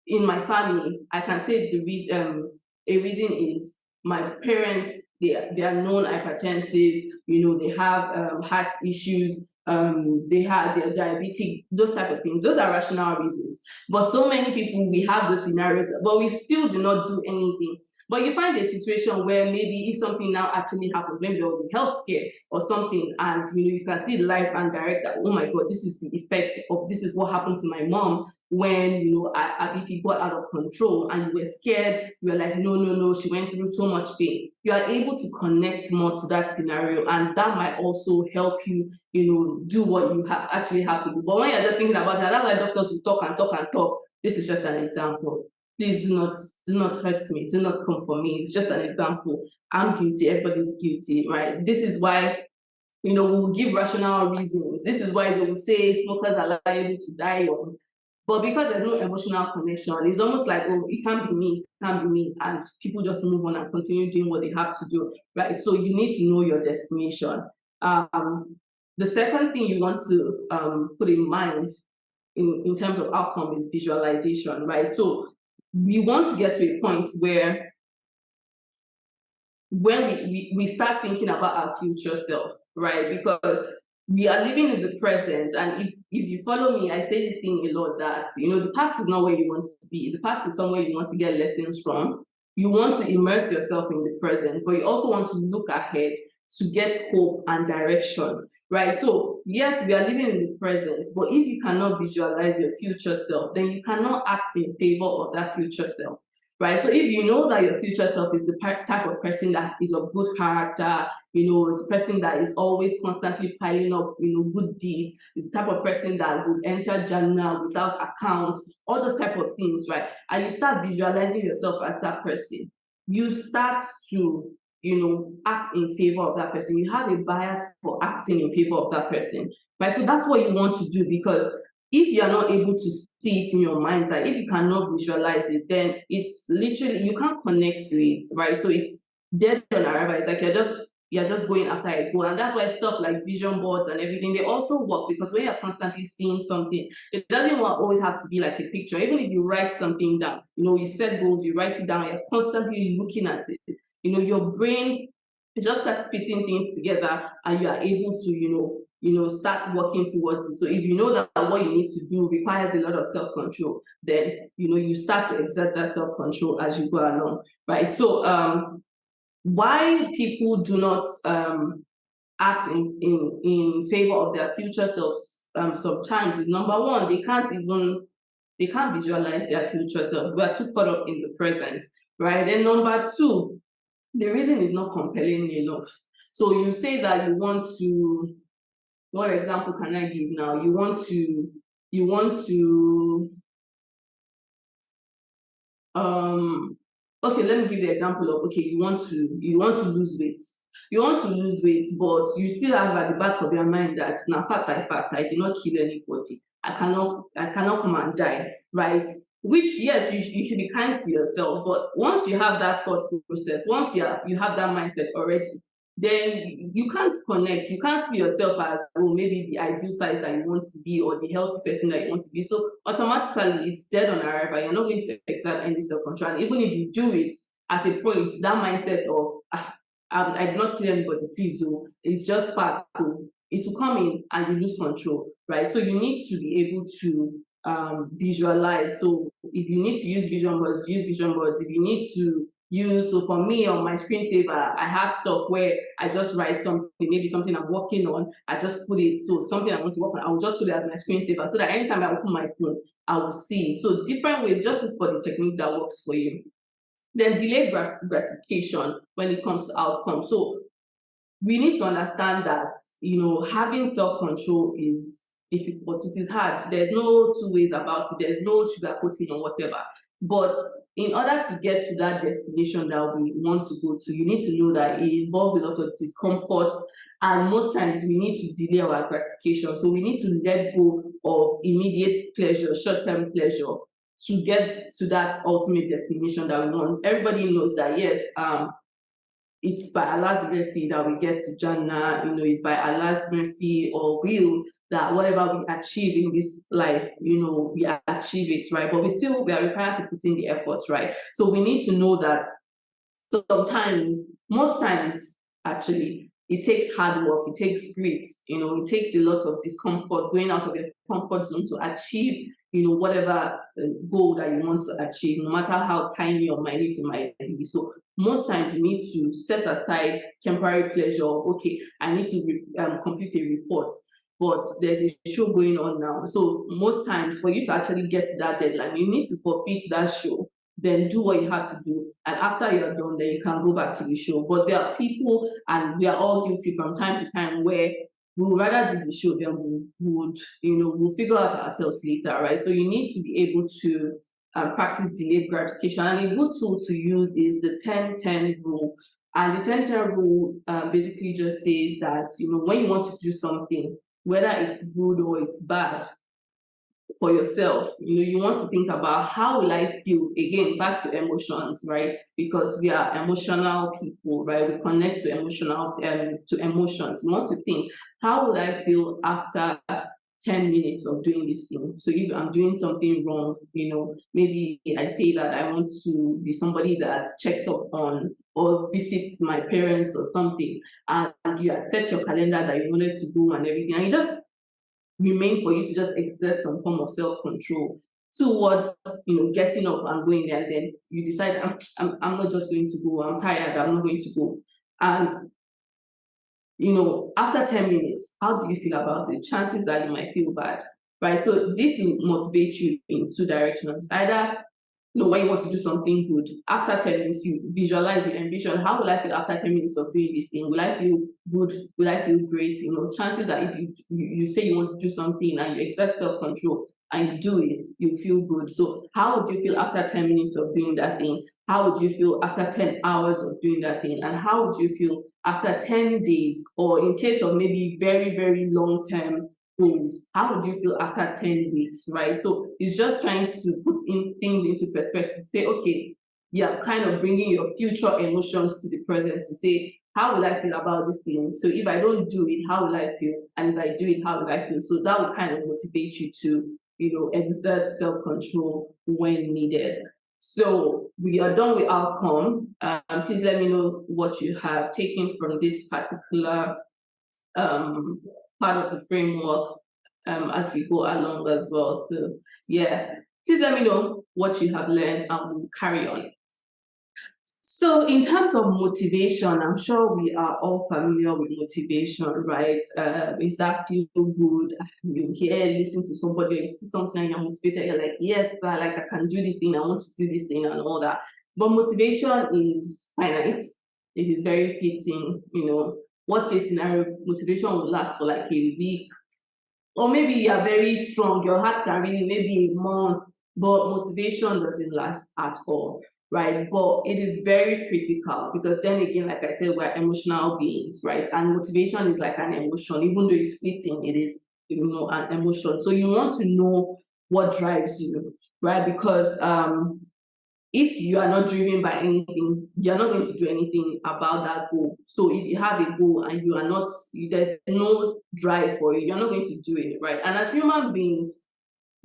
in my family, I can say the reason, a reason is my parents, they are known hypertensives, they have heart issues, they're diabetic, those type of things. Those are rational reasons. But so many people, we have those scenarios, but we still do not do anything. But you find a situation where maybe if something now actually happens, maybe there was in healthcare or something, and you can see live and direct that, oh my God, this is the effect of, this is what happened to my mom when our BP got out of control, and you were scared. You were like, no, she went through so much pain. You are able to connect more to that scenario, and that might also help you, do what you actually have to do. But when you're just thinking about it, that's why doctors will talk and talk and talk. This is just an example. please do not hurt me, do not come for me. It's just an example. I'm guilty, everybody's guilty, right? This is why, we will give rational reasons. This is why they will say smokers are liable to die young. But because there's no emotional connection, it's almost like, oh, it can't be me, it can't be me. And people just move on and continue doing what they have to do, right? So you need to know your destination. The second thing you want to put in mind in terms of outcome is visualization, right? So we want to get to a point where when we start thinking about our future self, right? Because we are living in the present, and if you follow me, I say this thing a lot, that the past is not where you want to be. The past is somewhere you want to get lessons from. You want to immerse yourself in the present, but you also want to look ahead to get hope and direction, right? So yes, we are living in the present, but if you cannot visualize your future self, then you cannot act in favor of that future self. Right. So if you know that your future self is the type of person that is of good character, is a person that is always constantly piling up, good deeds, is the type of person that would enter Jannah without accounts, all those type of things, right? And you start visualizing yourself as that person, you start to, act in favor of that person. You have a bias for acting in favor of that person, right? So that's what you want to do, because if you are not able to see it in your mind's eye, if you cannot visualize it, then it's literally, you can't connect to it, right? So it's dead on arrival. It's like you're just going after a goal. And that's why stuff like vision boards and everything, they also work, because when you're constantly seeing something, it doesn't always have to be like a picture. Even if you write something down, you set goals, you write it down, you're constantly looking at it. Your brain just starts putting things together, and you are able to, start working towards it. So if you know that what you need to do requires a lot of self-control, then, you start to exert that self-control as you go along, right? So why people do not act in favor of their future selves sometimes is, number one, they can't visualize their future self. We are too caught up in the present, right? Then number two, the reason is not compelling enough. So you say that you want to, what example can I give now? You want to okay, let me give you the example of, okay, you want to lose weight. You want to lose weight, but you still have at the back of your mind that now fat, I did not kill anybody. I cannot come and die, right? Which, yes, you should be kind to yourself, but once you have that thought process, once you have that mindset already, then you can't connect. You can't see yourself as, oh, maybe the ideal size that you want to be, or the healthy person that you want to be. So automatically it's dead on arrival. You're not going to exert any self-control. And even if you do it, at a point, that mindset of I did not kill anybody, please, oh, it's just part of it will come in and you lose control, right? So you need to be able to visualize. So if you need to use vision boards, use vision boards. If you need to use, so for me on my screensaver, I have stuff where I just write something, maybe something I'm working on, I just put it, so something I want to work on, I will just put it as my screensaver, so that anytime I open my phone, I will see it. So different ways, just look for the technique that works for you. Then delayed gratification when it comes to outcome. So we need to understand that, having self-control is difficult. It is hard. There's no two ways about it. There's no sugarcoating or whatever. But in order to get to that destination that we want to go to, you need to know that it involves a lot of discomfort, and most times we need to delay our gratification. So we need to let go of immediate pleasure, short-term pleasure, to get to that ultimate destination that we want. Everybody knows that, yes, it's by Allah's mercy that we get to Jannah, it's by Allah's mercy or will that whatever we achieve in this life, we achieve it, right? But we are required to put in the effort, right? So we need to know that sometimes, most times, actually, it takes hard work, it takes grit, it takes a lot of discomfort, going out of your comfort zone to achieve, whatever goal that you want to achieve, no matter how tiny or minute it might be. So most times you need to set aside temporary pleasure. Okay, I need to complete a report, but there's a show going on now. So most times for you to actually get to that deadline, you need to forfeit that show, then do what you have to do. And after you're done, then you can go back to the show. But there are people, and we are all guilty from time to time, where we would rather do the show than we'll figure out ourselves later, right? So you need to be able to practice delayed gratification. And a good tool to use is the 10-10 rule. And the 10-10 rule basically just says that, when you want to do something, whether it's good or it's bad, for yourself, you want to think about, how will I feel? Again, back to emotions, right? Because we are emotional people, right? We connect to emotions. We want to think, how will I feel after 10 minutes of doing this thing? So if I'm doing something wrong, maybe I say that I want to be somebody that checks up on or visits my parents or something, and you had set your calendar that you wanted to go and everything, and you just remain for you to just exert some form of self-control towards getting up and going there, and then you decide, I'm not just going to go, I'm tired, I'm not going to go. And after 10 minutes, how do you feel about it? Chances are you might feel bad, right? So this will motivate you in two directions. Either when you want to do something good, after 10 minutes, you visualize, you envision, how will I feel after 10 minutes of doing this thing? Will I feel good? Will I feel great? Chances are, if you say you want to do something and you exert self-control and you do it, you feel good. So how would you feel after 10 minutes of doing that thing? How would you feel after 10 hours of doing that thing? And how would you feel after 10 days? Or in case of maybe very, very long-term goals, how would you feel after 10 weeks, right? So it's just trying to put in things into perspective, say, okay, yeah, kind of bringing your future emotions to the present to say, how will I feel about this thing? So if I don't do it, how will I feel? And if I do it, how will I feel? So that will kind of motivate you to, exert self-control when needed. So we are done with outcome. Please let me know what you have taken from this particular part of the framework as we go along as well. So yeah, please let me know what you have learned and we'll carry on. So in terms of motivation, I'm sure we are all familiar with motivation, right? Is that feel good? You hear, listen to somebody, you see something and you're motivated, you're like, yes, like I can do this thing, I want to do this thing and all that. But motivation is finite. It is very fleeting, worst case scenario, motivation will last for like a week, or maybe you're very strong, your heart can really maybe a month, but motivation doesn't last at all, right? But it is very critical, because then again, like I said, we're emotional beings, right? And motivation is like an emotion, even though it's fleeting, it is, an emotion. So you want to know what drives you, right? Because if you are not driven by anything, you're not going to do anything about that goal. So if you have a goal and you are not, there's no drive for it, you're not going to do it, right? And as human beings,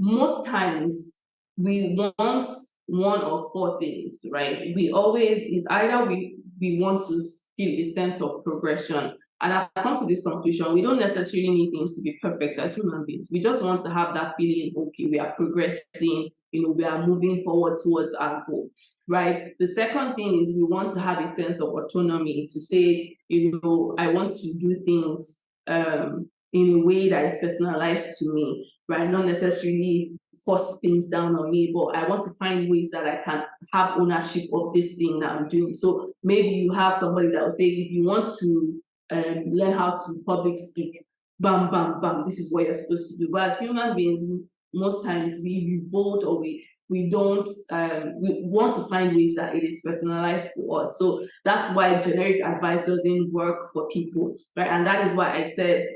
most times we want one of four things, right? We always, it's either we want to feel a sense of progression. And I've come to this conclusion, we don't necessarily need things to be perfect as human beings. We just want to have that feeling, okay, we are progressing, we are moving forward towards our goal, right? The second thing is we want to have a sense of autonomy to say, I want to do things in a way that is personalized to me, right? Not necessarily force things down on me, but I want to find ways that I can have ownership of this thing that I'm doing. So maybe you have somebody that will say, if you want to learn how to public speak, bam, bam, bam, this is what you're supposed to do. But as human beings, most times we revolt, or we don't, we want to find ways that it is personalized to us. So that's why generic advice doesn't work for people, right? And that is why I said,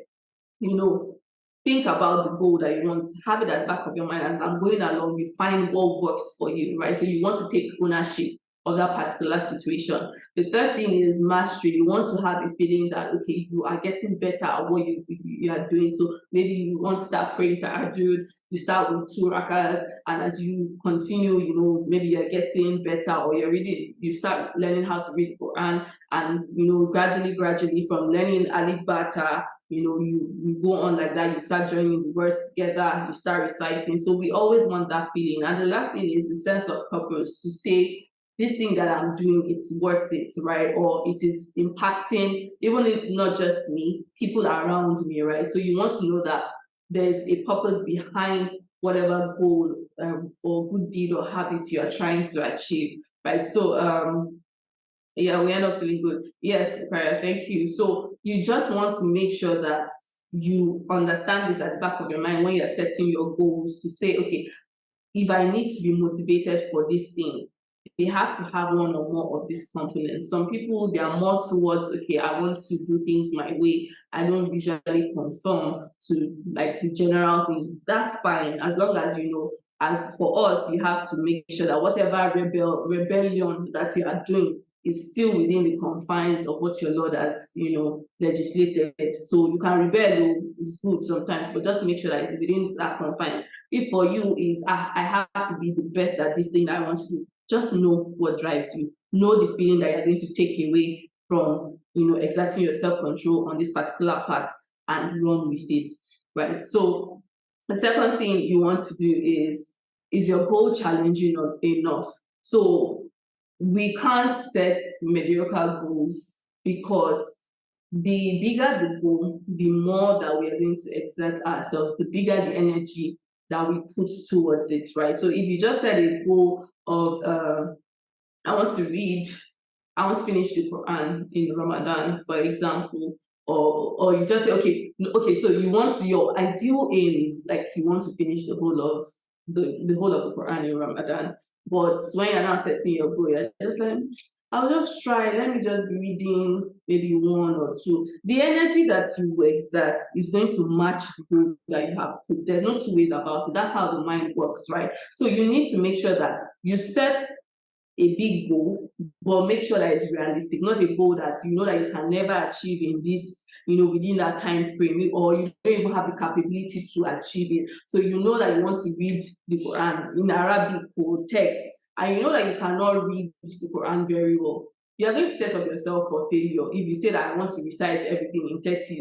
think about the goal that you want, have it at the back of your mind as I'm going along, you find what works for you, right? So you want to take ownership of that particular situation. The third thing is mastery. You want to have a feeling that, okay, you are getting better at what you are doing. So maybe you want to start praying tahajjud, you start with 2 rakas, and as you continue, maybe you're getting better, or you start learning how to read Quran, and gradually from learning Alif Bata, you go on like that, you start joining the words together, you start reciting. So we always want that feeling. And the last thing is the sense of purpose, to say, this thing that I'm doing, it's worth it, right? Or it is impacting, even if not just me, people around me, right? So you want to know that there's a purpose behind whatever goal or good deed or habit you are trying to achieve, right? So yeah, we end up feeling good. Yes, Prayer, thank you. So you just want to make sure that you understand this at the back of your mind when you're setting your goals, to say, okay, if I need to be motivated for this thing, they have to have one or more of these components. Some people, they are more towards, okay, I want to do things my way. I don't usually conform to like the general thing. That's fine, as long as you know. As for us, you have to make sure that whatever rebellion that you are doing is still within the confines of what your Lord has, legislated. So you can rebel, it's good sometimes, but just make sure that it's within that confines. If for you is, I have to be the best at this thing that I want to do, just know what drives you. Know the feeling that you're going to take away from, exerting your self-control on this particular part and run with it, right? So the second thing you want to do is your goal challenging enough? So we can't set mediocre goals, because the bigger the goal, the more that we are going to exert ourselves, the bigger the energy that we put towards it, right? So if you just set a goal of I want to read, I want to finish the Quran in Ramadan, for example, or you just say, okay, so you want to, your ideal aim is like you want to finish the whole of the whole of the Quran in Ramadan. But when you're not setting your goal, you're just like, I'll just try, let me just be reading maybe one or two. The energy that you exert is going to match the goal that you have put. There's no two ways about it. That's how the mind works, right? So you need to make sure that you set a big goal, but make sure that it's realistic, not a goal that you know that you can never achieve in this, within that time frame, or you don't even have the capability to achieve it. So you know that you want to read the Quran in Arabic or text, and you know that you cannot read the Quran very well. You are going to set up yourself for failure if you say that I want to recite everything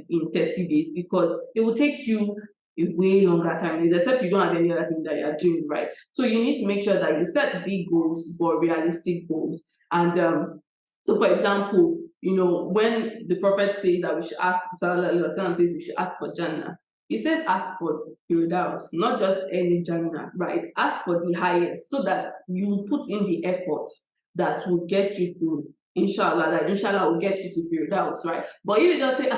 in 30 days, because it will take you a way longer time, except you don't have any other thing that you're doing, right? So you need to make sure that you set big goals, but realistic goals. And so, for example, when the Prophet says that we should ask, Sallallahu Alaihi Wasallam says we should ask for Jannah, he says ask for Firdaus, not just any Jannah, right? Ask for the highest, so that you put in the effort that will get you to, inshallah, that inshallah will get you to Firdaus, right? But if you just say,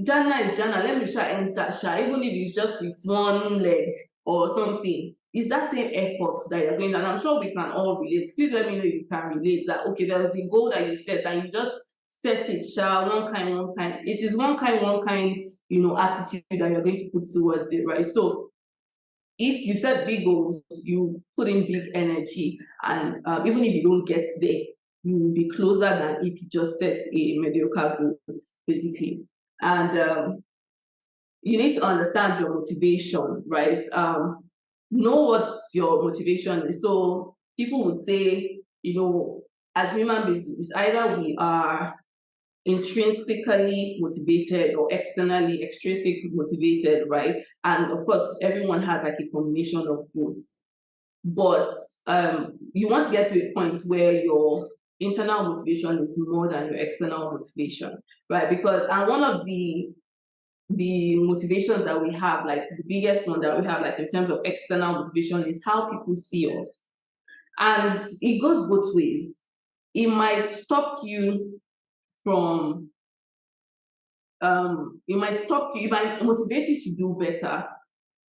Jannah is Jannah, let me try enter Sha, even if it's just with one leg or something. It's that same effort that you're going, and I'm sure we can all relate. Please let me know if you can relate that, okay, there's a goal that you set and you just set it, Sha, one kind. It is one kind, attitude that you're going to put towards it, right? So if you set big goals, you put in big energy, and even if you don't get there, you will be closer than if you just set a mediocre goal, basically. And you need to understand your motivation, right? Know what your motivation is. So people would say, as human beings, it's either we are intrinsically motivated or externally extrinsic motivated, right? And of course, everyone has like a combination of both. But you want to get to a point where your internal motivation is more than your external motivation, right? Because one of the motivations that we have, like the biggest one that we have, like in terms of external motivation, is how people see us. And it goes both ways. It might stop you from, it might motivate you to do better,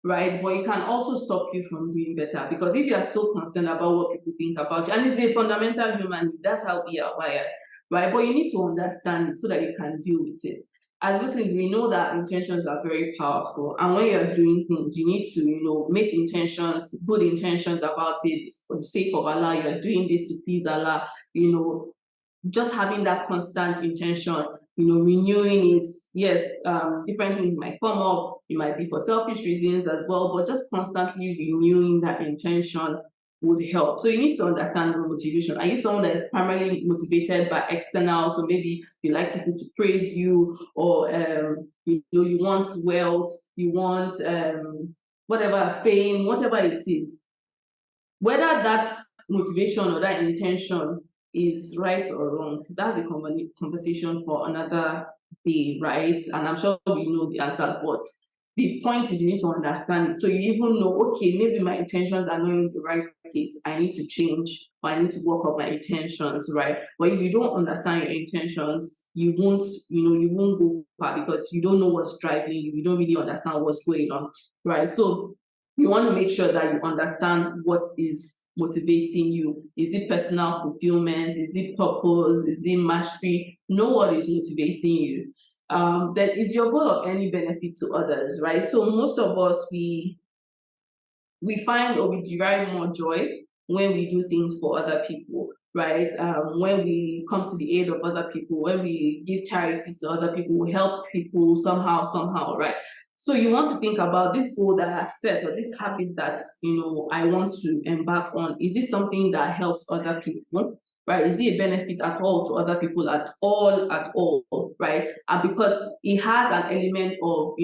right? But it can also stop you from doing better, because if you are so concerned about what people think about you, and it's a fundamental human need, that's how we are wired, right? But you need to understand it so that you can deal with it. As Muslims, we know that intentions are very powerful, and when you're doing things, you need to, make intentions, good intentions about it. For the sake of Allah, you're doing this to please Allah, just having that constant intention, renewing it. Yes, different things might come up. It might be for selfish reasons as well, but just constantly renewing that intention would help. So you need to understand the motivation. Are you someone that is primarily motivated by external? So maybe you like people to praise you, or you want wealth, you want whatever, fame, whatever it is. Whether that motivation or that intention is right or wrong, that's a conversation for another day, right? And I'm sure we know the answer, but the point is you need to understand it. So you even know, okay, maybe my intentions are not in the right place. I need to change, or I need to work up my intentions, right? But if you don't understand your intentions, you won't go far, because you don't know what's driving you. You don't really understand what's going on, right? So you want to make sure that you understand what is motivating you. Is it personal fulfillment? Is it purpose? Is it mastery? Know what is motivating you. Then is your goal of any benefit to others, right? So most of us, we find or we derive more joy when we do things for other people, right? When we come to the aid of other people, when we give charity to other people, we help people somehow, right? So you want to think about this goal that I've set or this habit that I want to embark on. Is this something that helps other people? Right? Is it a benefit at all to other people at all, right? And because it has an element of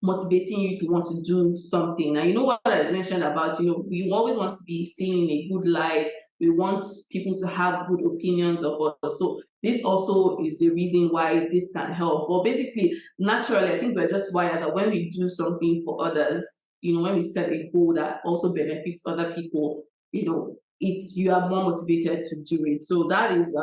motivating you to want to do something. And you know what I mentioned about, we always want to be seen in a good light. We want people to have good opinions of us. So this also is the reason why this can help. But basically, naturally, I think we're just wired that when we do something for others, when we set a goal that also benefits other people, you are more motivated to do it. So that is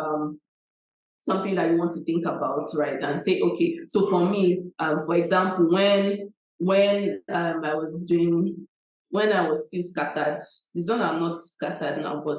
something that you want to think about, right? And say, okay, so for me, for example, when I was doing, when I was still scattered, it's not I'm not scattered now, but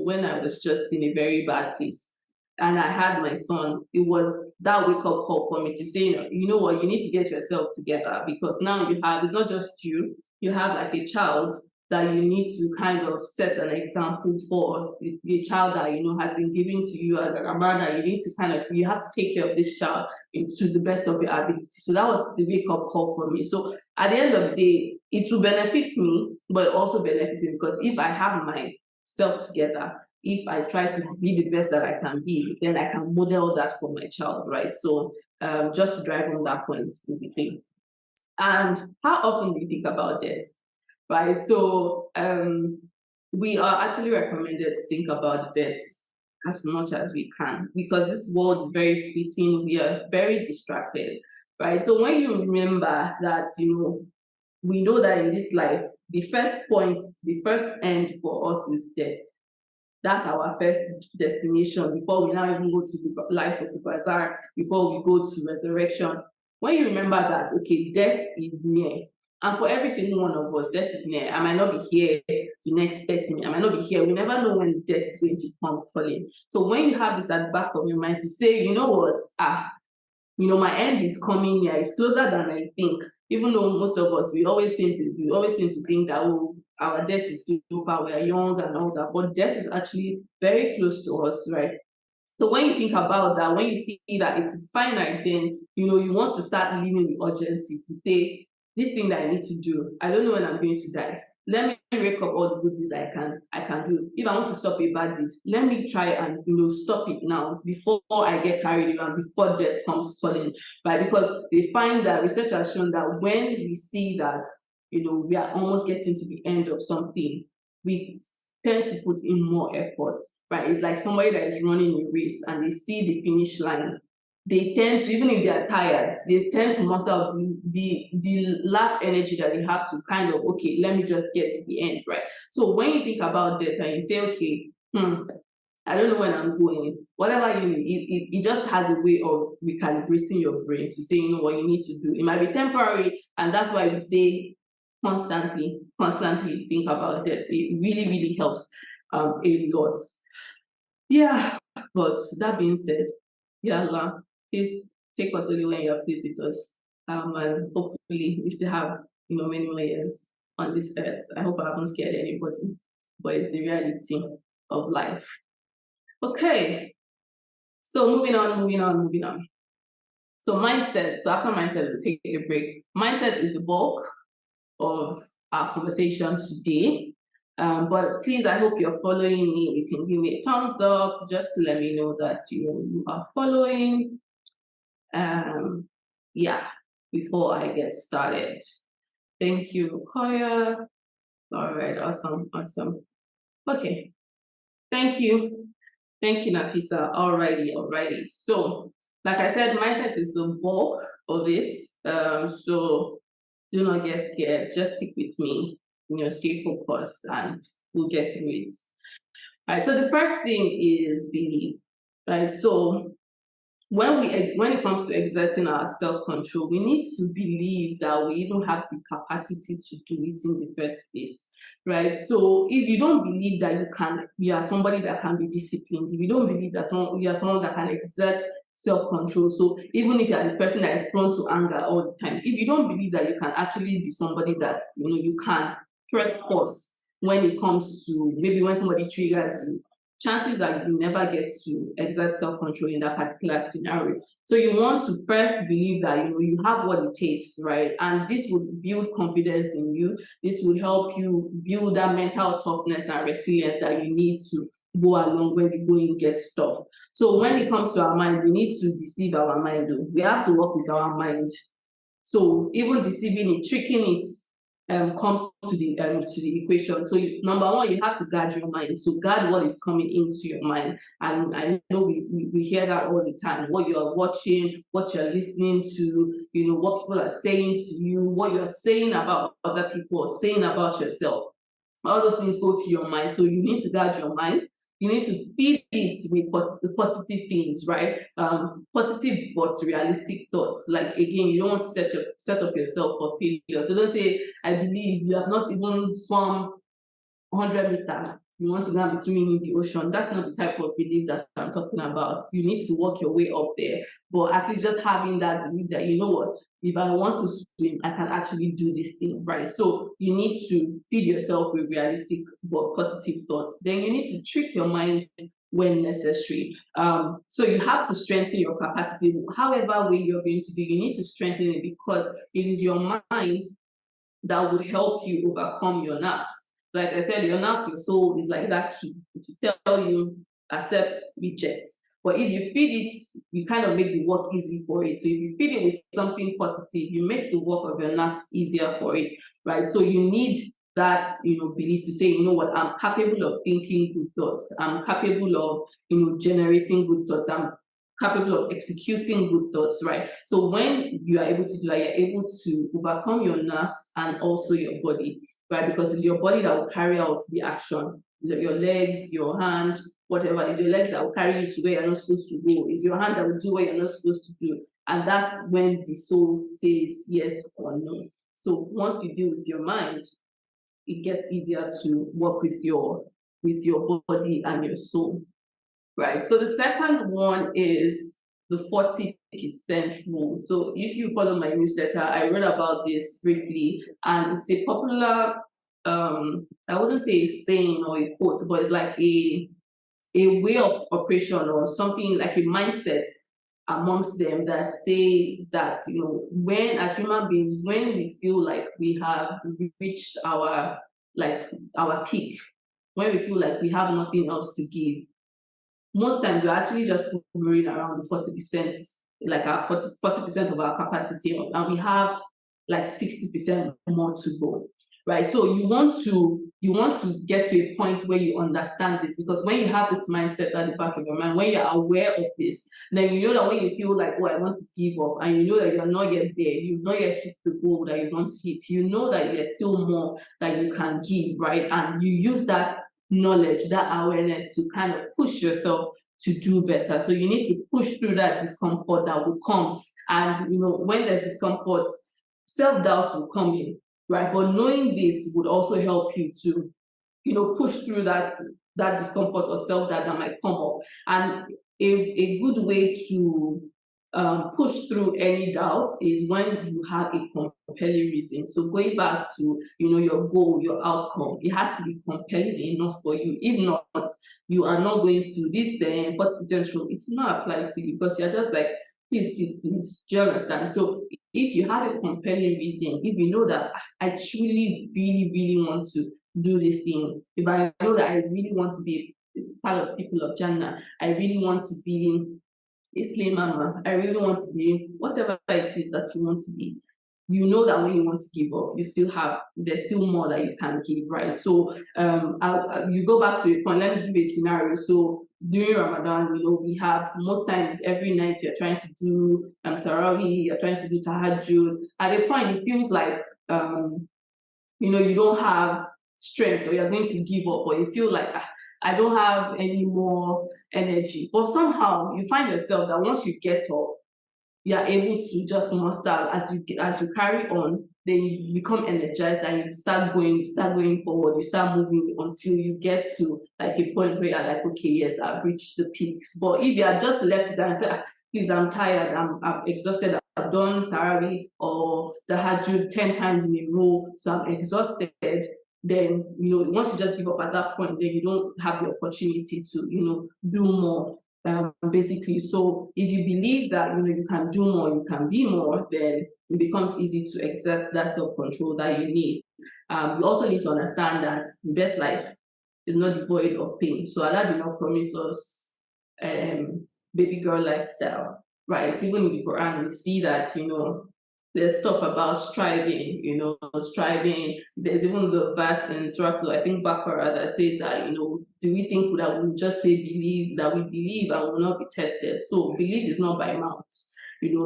when I was just in a very bad place and I had my son, it was that wake up call for me to say, you know what, you need to get yourself together, because now you have, it's not just you have like a child that you need to kind of set an example for the child that has been given to you as a mother. You need to you have to take care of this child to the best of your ability. So that was the wake up call for me. So at the end of the day, it will benefit me, but also benefit me, because if I have myself together, if I try to be the best that I can be, then I can model that for my child, right? So just to drive on that point, basically. And how often do you think about it? Right? So we are actually recommended to think about death as much as we can, because this world is very fleeting. We are very distracted, right? So when you remember that, we know that in this life, the first point, the first end for us is death. That's our first destination before we now even go to the life of the bazaar, before we go to resurrection. When you remember that, okay, death is near. And for every single one of us, death is near. I might not be here the next 30 minutes. I might not be here. We never know when death is going to come calling. So when you have this at the back of your mind to say, you know what, my end is coming here. It's closer than I think. Even though most of us, we always seem to think that, oh, our death is too far, we are young and all that, but death is actually very close to us, right? So when you think about that, when you see that it is finite, then you want to start living with urgency to say, this thing that I need to do, I don't know when I'm going to die. Let me wake up all the good deeds I can do. If I want to stop a bad deed, let me try and stop it now before I get carried away and before death comes calling. Right? Because they find that research has shown that when we see that we are almost getting to the end of something, we tend to put in more effort, right? It's like somebody that is running a race and they see the finish line. They tend to, even if they are tired, they tend to muster up the last energy that they have to kind of, okay, let me just get to the end, right? So when you think about that and you say, okay, I don't know when I'm going, whatever you need, it just has a way of recalibrating your brain to say, what you need to do. It might be temporary, and that's why we say constantly think about that. It really, really helps a lot. Yeah, but that being said, yeah, Allah, please take us only when you are pleased with us. And hopefully we still have, many more years on this earth. I hope I haven't scared anybody, but it's the reality of life. Okay, so moving on. So mindset. So after mindset, we'll take a break. Mindset is the bulk of our conversation today. But please, I hope you're following me. You can give me a thumbs up just to let me know that you are following. Yeah, before I get started. Thank you, Koya. All right, awesome. Okay, thank you. Thank you, Nafisa. Alrighty. So, like I said, mindset is the bulk of it. So do not get scared. Just stick with me. Stay focused, and we'll get through it. All right. So the first thing is belief. Right. So when it comes to exerting our self-control, we need to believe that we even have the capacity to do it in the first place, right? So if you don't believe that you are somebody that can be disciplined, if you don't believe that you are someone that can exert self-control, so even if you are the person that is prone to anger all the time, if you don't believe that you can actually be somebody that you can press pause when it comes to maybe when somebody triggers you, chances that you never get to exert self-control in that particular scenario. So you want to first believe that you have what it takes, right? And this would build confidence in you. This would help you build that mental toughness and resilience that you need to go along when the going gets tough. So when it comes to our mind, we need to deceive our mind. We have to work with our mind. So even deceiving it, tricking it, comes to the equation. So number one, you have to guard your mind. So guard what is coming into your mind. And I know we hear that all the time. What you are watching, what you're listening to, what people are saying to you, what you're saying about other people, or saying about yourself. All those things go to your mind. So you need to guard your mind. You need to feed it with positive things, right? Positive but realistic thoughts. Like again, you don't want to set up yourself for failure. So don't say, I believe you have not even swum 100 meters. You want to go and be swimming in the ocean. That's not the type of belief that I'm talking about. You need to work your way up there. But at least just having that belief that, you know what, if I want to swim, I can actually do this thing, right? So you need to feed yourself with realistic but positive thoughts. Then you need to trick your mind when necessary. So you have to strengthen your capacity. However way you're going to do, you need to strengthen it because it is your mind that would help you overcome your nerves. Like I said, your nerves, your soul is like that key to tell you accept, reject. But if you feed it, you kind of make the work easy for it. So if you feed it with something positive, you make the work of your nerves easier for it, right? So you need that, belief to say, you know what, I'm capable of thinking good thoughts. I'm capable of, generating good thoughts. I'm capable of executing good thoughts, right? So when you are able to do that, you're able to overcome your nerves and also your body, right? Because it's your body that will carry out the action. Your legs, your hand, whatever. It's your legs that will carry you to where you're not supposed to go. It's your hand that will do what you're not supposed to do. And that's when the soul says yes or no. So once you deal with your mind, it gets easier to work with your body and your soul. Right. So the second one is the 40% rule. So if you follow my newsletter, I read about this briefly, and it's a popular, I wouldn't say a saying or a quote, but it's like a way of operation or something like a mindset amongst them that says that, when as human beings, when we feel like we have reached our peak, when we feel like we have nothing else to give, most times we're actually just hovering around the 40%, like our 40% of our capacity, and we have like 60% more to go, right? So you want to get to a point where you understand this, because when you have this mindset at the back of your mind, when you're aware of this, then you know that when you feel like, oh, I want to give up, and you know that you're not yet there, you've not yet hit the goal that you want to hit, you know that there's still more that you can give, right? And you use that knowledge, that awareness to kind of push yourself to do better. So you need to push through that discomfort that will come. And when there's discomfort, self-doubt will come in, right? But knowing this would also help you to, push through that discomfort or self-doubt that might come up. And a good way to push through any doubt is when you have a compelling reason. So going back to your goal, your outcome, it has to be compelling enough for you. If not, you are not going to this 40% rule. It's not applied to you because you're just like, please. Do you understand? So if you have a compelling reason, if you know that I truly, really, really want to do this thing, if I know that I really want to be part of people of Jannah, I really want to be a slave mama, I really want to be whatever it is that you want to be. You know that when you want to give up, there's still more that you can give, right? So you go back to your point. Let me give a scenario. So during Ramadan, we have most times every night you're trying to do Tarawih, you're trying to do Tahajjud. At a point, it feels like you don't have strength, or you're going to give up, or you feel like I don't have any more energy. But somehow you find yourself that once you get up, you are able to just muster as you carry on, then you become energized and you start going forward, you start moving until you get to like a point where you're like, okay, yes, I've reached the peaks. But if you are just left there and say, please, I'm tired, I'm exhausted, I've done Taraweeh or the Hajj 10 times in a row, so I'm exhausted, then once you just give up at that point, then you don't have the opportunity to do more. Basically, so if you believe that you can do more, you can be more, then it becomes easy to exert that self-control that you need. You also need to understand that the best life is not devoid of pain. So Allah did not promise us baby girl lifestyle, right? Even in the Quran, we see that there's stuff about striving. There's even the verse in Surah, I think Baqarah, that says that, do we think that we'll just say believe, that we believe and will not be tested? So belief is not by mouth.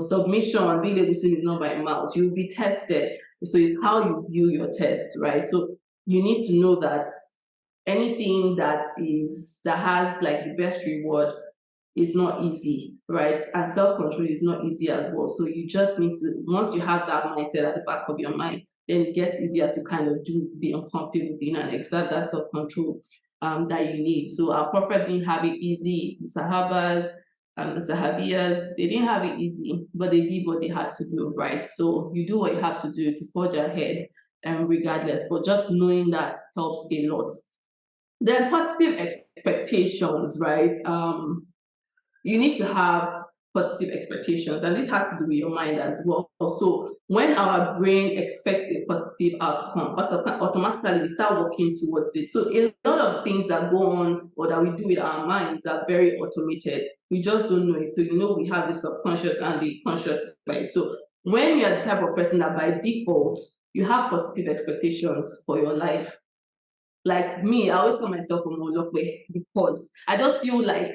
Submission, being able to say is not by mouth. You'll be tested. So it's how you view your test, right? So you need to know that anything that has like the best reward is not easy, right? And self-control is not easy as well. So you just need to, once you have that mindset at the back of your mind, then it gets easier to kind of do the uncomfortable thing and exert that self-control that you need. So our Prophet didn't have it easy. The Sahabas and the Sahabiyas, they didn't have it easy, but they did what they had to do, right? So you do what you have to do to forge ahead, regardless. But just knowing that helps a lot. Then positive expectations, right? You need to have positive expectations, and this has to do with your mind as well. So when our brain expects a positive outcome, automatically we start working towards it. So a lot of things that go on or that we do with our minds are very automated. We just don't know it. So we have the subconscious and the conscious, right? So when you're the type of person that by default you have positive expectations for your life, like me, I always call myself a Molokwe because I just feel like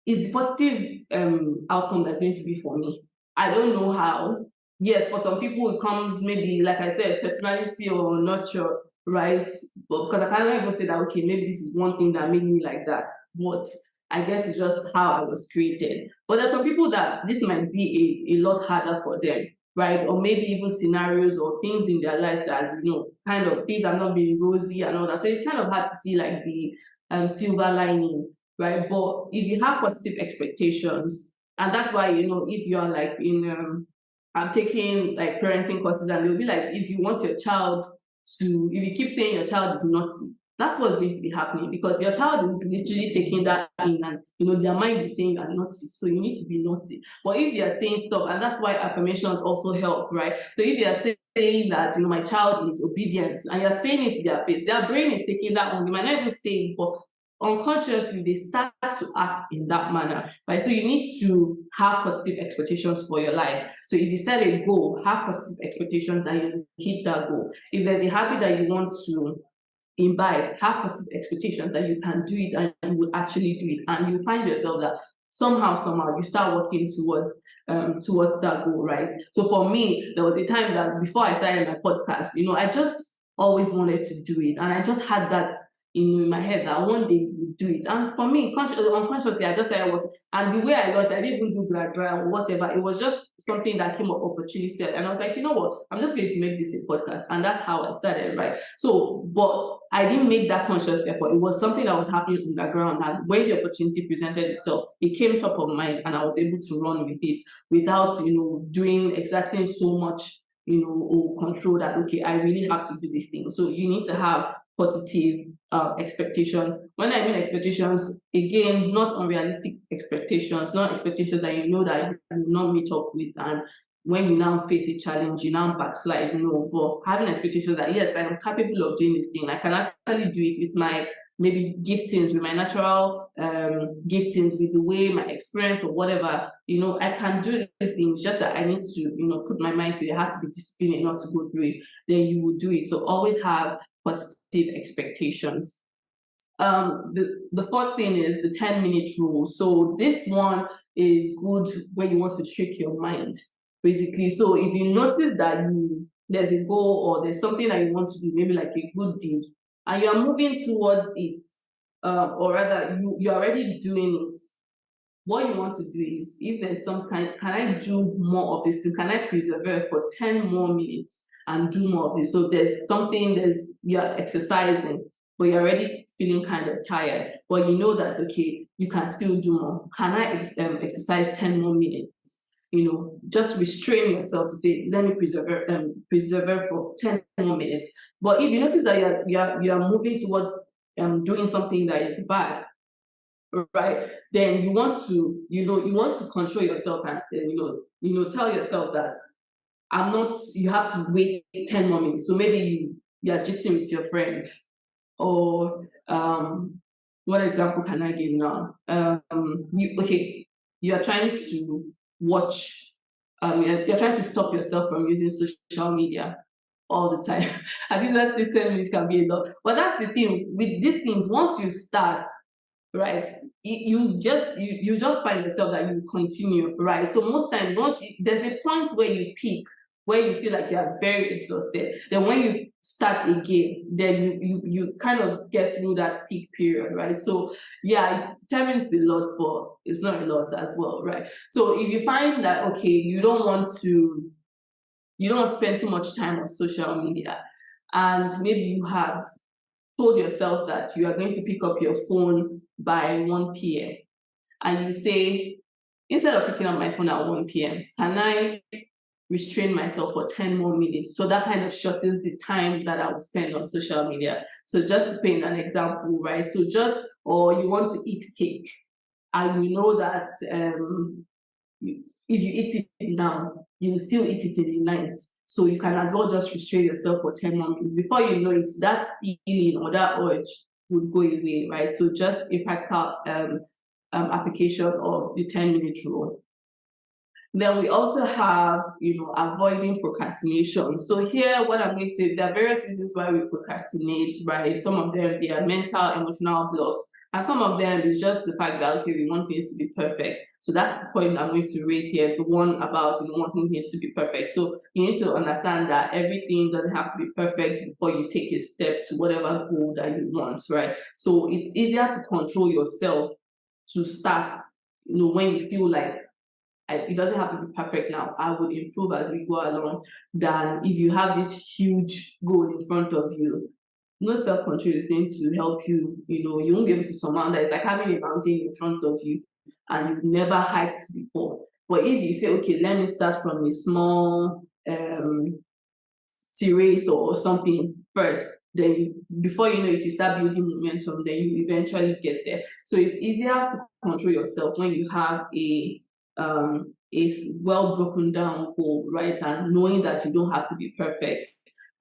it's the positive outcome that's going to be for me. I don't know how. Yes, for some people it comes maybe, like I said, personality or nurture, right? But because I cannot even say that, okay, maybe this is one thing that made me like that. But I guess it's just how I was created. But there's some people that this might be a lot harder for them, right? Or maybe even scenarios or things in their lives that, kind of things are not being rosy and all that. So it's kind of hard to see like the silver lining, right? But if you have positive expectations, and that's why, if you're like I'm taking like parenting courses, and they'll be like, if you want your child to, if you keep saying your child is naughty, that's what's going to be happening, because your child is literally taking that in, and their mind is saying you're naughty, so you need to be naughty. But if you're saying stuff, and that's why affirmations also help, right? So if you're saying that my child is obedient, and you're saying it to their face, their brain is taking that on. You might not even say it, but unconsciously they start to act in that manner, right? So you need to have positive expectations for your life. So if you set a goal, have positive expectations that you hit that goal. If there's a habit that you want to imbibe, have positive expectations that you can do it and you will actually do it, and you find yourself that somehow you start working towards that goal, right? So for me, there was a time that before I started my podcast, I just always wanted to do it, and I just had that in my head that one day you would do it. And for me, unconsciously, I just started working. And the way I lost, I didn't even do dry or whatever. It was just something that came up opportunistic. And I was like, you know what? I'm just going to make this a podcast. And that's how I started, right? So, but I didn't make that conscious effort. It was something that was happening in the ground. And when the opportunity presented itself, it came top of mind, and I was able to run with it without, exerting so much, or control that, okay, I really have to do this thing. So you need to have positive expectations. When I mean expectations, again, not unrealistic expectations, not expectations that that you will not meet up with, and when you now face a challenge, you now backslide. But having expectations that, yes, I am capable of doing this thing. I can actually do it with my maybe giftings, with my natural giftings, with the way my experience or whatever, I can do these things, just that I need to, put my mind to it. I have to be disciplined enough to go through it, then you will do it. So always have positive expectations. The fourth thing is the 10-minute rule. So this one is good when you want to trick your mind, basically. So if you notice that there's a goal or there's something that you want to do, maybe like a good deed, and you're moving towards it, or rather you're already doing it. What you want to do is, if there's some kind, can I do more of this thing? Can I persevere for 10 more minutes and do more of this? So there's something, you're exercising, but you're already feeling kind of tired, but you know that, okay, you can still do more. Can I exercise 10 more minutes? Just restrain yourself to say, let me persevere for 10 more minutes. But if you notice that you're moving towards doing something that is bad, right, then you want to control yourself, and tell yourself that I'm not you have to wait 10 more minutes. So maybe you're gisting with your friend, or what example can I give now? You're trying to watch, you're trying to stop yourself from using social media all the time. I think that's the 10 minutes can be a lot. But that's the thing with these things, once you start, right, you just find yourself that you continue, right? So most times, there's a point where you peak, where you feel like you're very exhausted. Then when you start again, then you kind of get through that peak period, right? So yeah, it determines a lot, but it's not a lot as well, right? So if you find that, okay, you don't want to spend too much time on social media, and maybe you have told yourself that you are going to pick up your phone by 1 p.m. and you say, instead of picking up my phone at 1 p.m., can I restrain myself for 10 more minutes? So that kind of shortens the time that I will spend on social media. So just to paint an example, right? Or you want to eat cake, and you know that if you eat it now, you will still eat it in the night. So you can as well just restrain yourself for 10 more minutes. Before you know it, that feeling or that urge would go away, right? So just a practical application of the 10-minute rule. Then we also have, avoiding procrastination. So here, what I'm going to say, there are various reasons why we procrastinate, right? Some of them, they are mental, emotional blocks. And some of them is just the fact that, okay, we want things to be perfect. So that's the point I'm going to raise here, the one about, wanting things to be perfect. So you need to understand that everything doesn't have to be perfect before you take a step to whatever goal that you want, right? So it's easier to control yourself to start, when you feel like, it doesn't have to be perfect now, I would improve as we go along, than if you have this huge goal in front of you. No self-control is going to help you. You won't be able to surmount that. It's like having a mountain in front of you and you've never hiked before. But if you say, okay, let me start from a small race or something first, then before you know it, you start building momentum, then you eventually get there. So it's easier to control yourself when you have a well broken down goal, right? And knowing that you don't have to be perfect.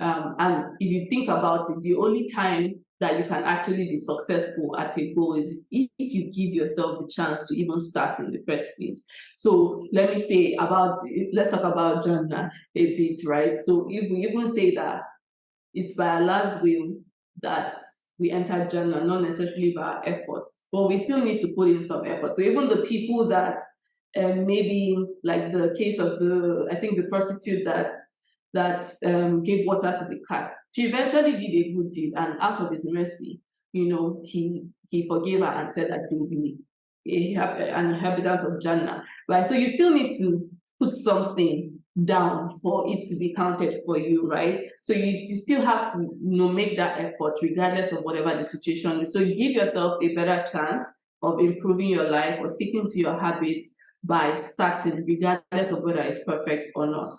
And if you think about it, the only time that you can actually be successful at a goal is if you give yourself the chance to even start in the first place. So let's talk about Jannah a bit, right? So if we even say that it's by Allah's will that we enter Jannah, not necessarily by our efforts, but we still need to put in some effort. So even the people that maybe, like the case of the prostitute that gave water to the cat, she eventually did a good deed, and out of his mercy, he forgave her and said that he will be an inhabitant of Jannah, right? So you still need to put something down for it to be counted for you, right? So you still have to make that effort regardless of whatever the situation is. So you give yourself a better chance of improving your life or sticking to your habits by starting, regardless of whether it's perfect or not.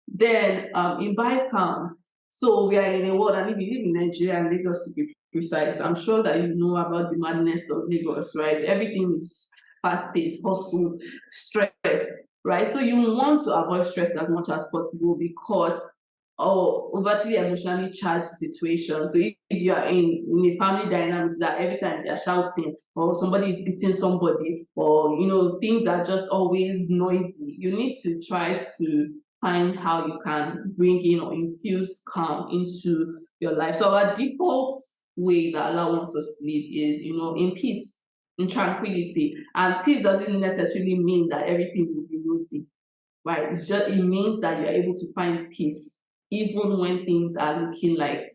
Then in Bicam, so we are in a world, and if you live in Nigeria and Lagos to be precise, I'm sure that you know about the madness of Lagos, right? Everything is fast-paced, hustle, stress, right? So you want to avoid stress as much as possible because overtly emotionally charged situation. So if you are in a family dynamic that every time they're shouting or somebody is beating somebody, or things are just always noisy, you need to try to find how you can bring in or infuse calm into your life. So our default way that Allah wants us to live is, in peace, in tranquility. And peace doesn't necessarily mean that everything will be rosy, right? It means that you're able to find peace even when things are looking like,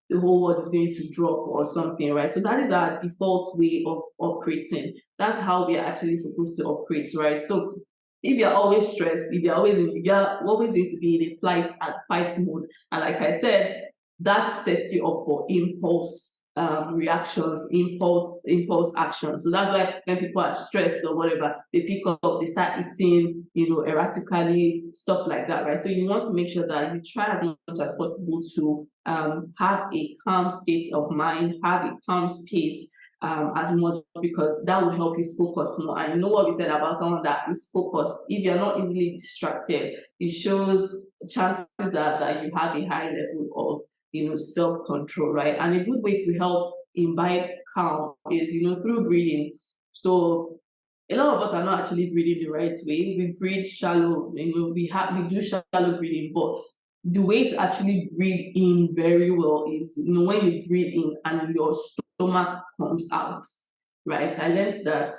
the whole world is going to drop or something, right? So that is our default way of operating. That's how we are actually supposed to operate, right? So if you're always stressed, if you're always going to be in a flight and fight mode, and like I said, that sets you up for impulse reactions, impulse actions. So that's why when people are stressed or whatever, they pick up, they start eating, erratically, stuff like that, right? So you want to make sure that you try as much as possible to have a calm state of mind, have a calm space, as much, because that would help you focus more. And you know what we said about someone that is focused, if you're not easily distracted, it shows chances are that you have a high level of self-control, right? And a good way to help imbibe calm is through breathing. So a lot of us are not actually breathing the right way. We breathe shallow, we do shallow breathing, but the way to actually breathe in very well is when you breathe in and your stomach comes out, right? I learned that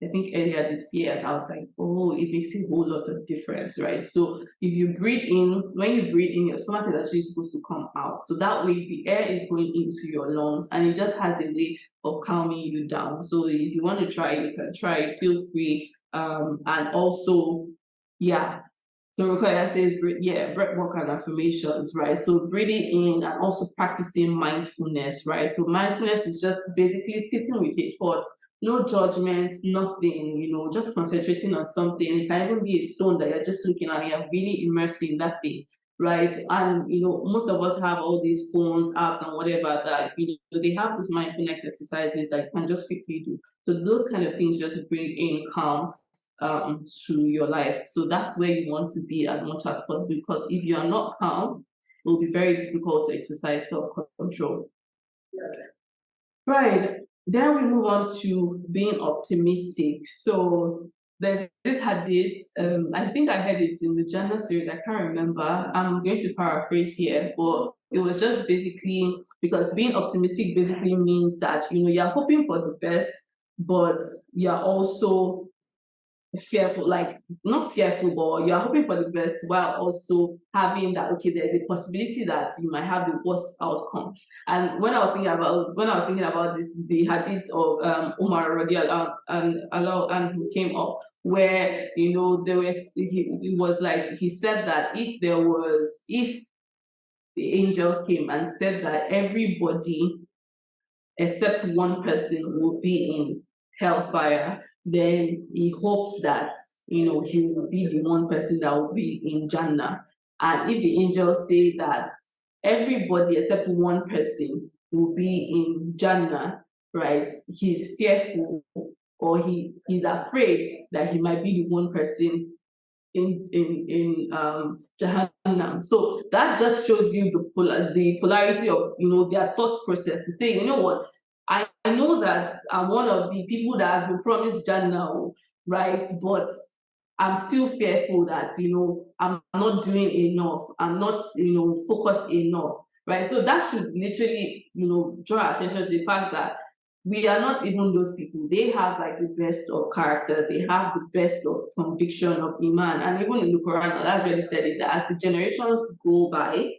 I think earlier this year, and I was like, oh, it makes a whole lot of difference, right? So if you breathe in, when you breathe in, your stomach is actually supposed to come out. So that way the air is going into your lungs and it just has a way of calming you down. So if you want to try it, you can try it, feel free. And also, yeah. So Rukoya says, breath work and affirmations, right? So breathing in and also practicing mindfulness, right? So mindfulness is just basically sitting with a thought, no judgments, nothing, just concentrating on something. It can even be a stone that you're just looking at, you're really immersed in that thing, right? And most of us have all these phones, apps, and whatever that they have these mindfulness exercises that you can just quickly do. So those kind of things just bring in calm to your life. So that's where you want to be as much as possible, because if you are not calm, it will be very difficult to exercise self-control. Right. Then we move on to being optimistic. So there's this hadith, I think I heard it in the Jannah series, I can't remember. I'm going to paraphrase here, but it was just basically because being optimistic basically means that you're hoping for the best, but you're also fearful, like not fearful, but you're hoping for the best while also having that, okay, there's a possibility that you might have the worst outcome. And when I was thinking about this, the hadith of Umar radiallahu and who came up, where there was it was like he said that if the angels came and said that everybody except one person will be in hellfire, then he hopes that he will be the one person that will be in Jannah. And if the angels say that everybody except one person will be in Jannah, right? He's fearful, or he's afraid that he might be the one person in Jahannam. So that just shows you the polarity of their thought process. To say, you know what, I know that I'm one of the people that have been promised Jannah, right? But I'm still fearful that I'm not doing enough. I'm not focused enough, right? So that should literally draw attention to the fact that we are not even those people. They have like the best of characters. They have the best of conviction of iman. And even in the Quran, that's really said it, that as the generations go by,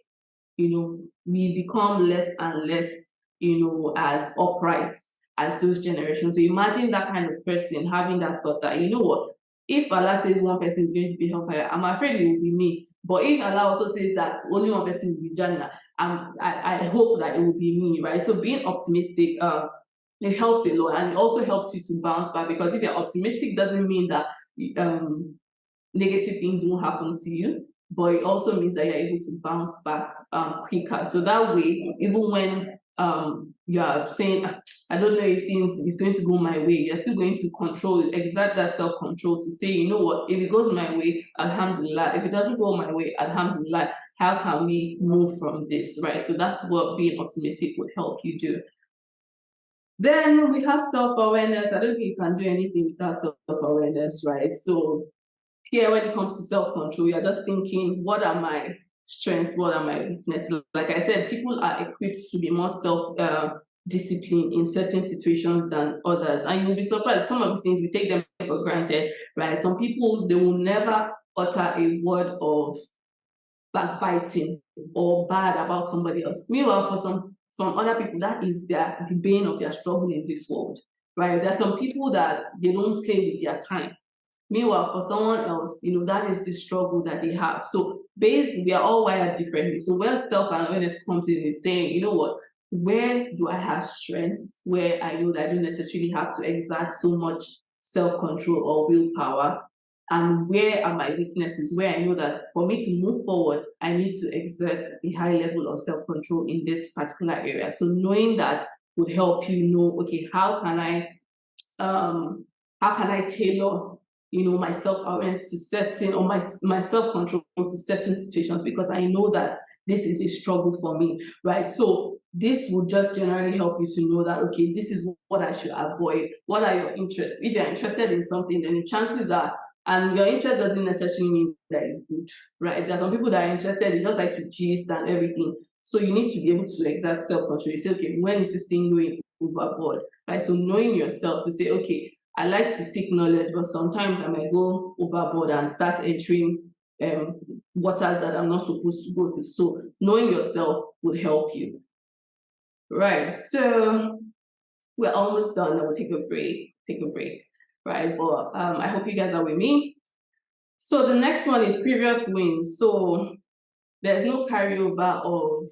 we become less and less, as upright as those generations. So imagine that kind of person having that thought that, what, if Allah says one person is going to be hellfire, I'm afraid it will be me. But if Allah also says that only one person will be Jannah, I hope that it will be me, right? So being optimistic, it helps a lot, and it also helps you to bounce back, because if you're optimistic doesn't mean that negative things won't happen to you, but it also means that you're able to bounce back quicker. So that way, even when you're saying, I don't know if things is going to go my way, you're still going to exert that self-control to say, you know what, if it goes my way, alhamdulillah. If it doesn't go my way, alhamdulillah. How can we move from this, right? So that's what being optimistic would help you do. Then we have self-awareness. I don't think you can do anything without self-awareness, right? So here, when it comes to self-control, you're just thinking, what are my strengths? What are my weaknesses? Like I said, people are equipped to be more self-disciplined in certain situations than others. And you'll be surprised, some of these things, we take them for granted, right? Some people, they will never utter a word of backbiting or bad about somebody else. Meanwhile, for some from other people, that is the bane of their struggle in this world, right? There are some people that they don't play with their time. Meanwhile, for someone else, that is the struggle that they have. So basically, we are all wired differently. So when self-awareness comes in, is saying, you know what, where do I have strengths, where I know that I don't necessarily have to exert so much self-control or willpower, and where are my weaknesses, where I know that for me to move forward, I need to exert a high level of self-control in this particular area. So knowing that would help you know, okay, how can I tailor, my self-awareness to certain, or my self-control to certain situations, because I know that this is a struggle for me, right? So this would just generally help you to know that, okay, this is what I should avoid. What are your interests? If you're interested in something, then the chances are, and your interest doesn't necessarily mean that it's good, right? There are some people that are interested, they just like to gist and everything. So you need to be able to exert self-control. You say, okay, when is this thing going overboard, right? So knowing yourself to say, okay, I like to seek knowledge, but sometimes I might go overboard and start entering waters that I'm not supposed to go to. So knowing yourself would help you. Right. So we're almost done. We'll take a break. Right. But I hope you guys are with me. So the next one is previous wins. So there's no carryover of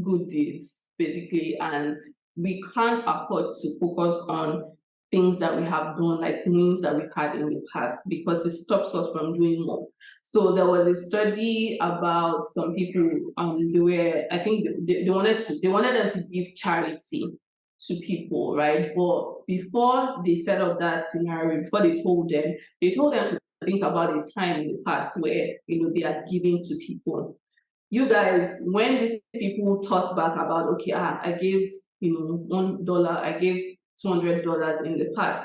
good deeds, basically, and we can't afford to focus on things that we have done, like wins that we've had in the past, because it stops us from doing more. So there was a study about some people, I think they wanted them to give charity to people, right? But before they set up that scenario, before they told them to think about a time in the past where they are giving to people. You guys, when these people thought back about, okay, I gave $1, I gave $200 in the past,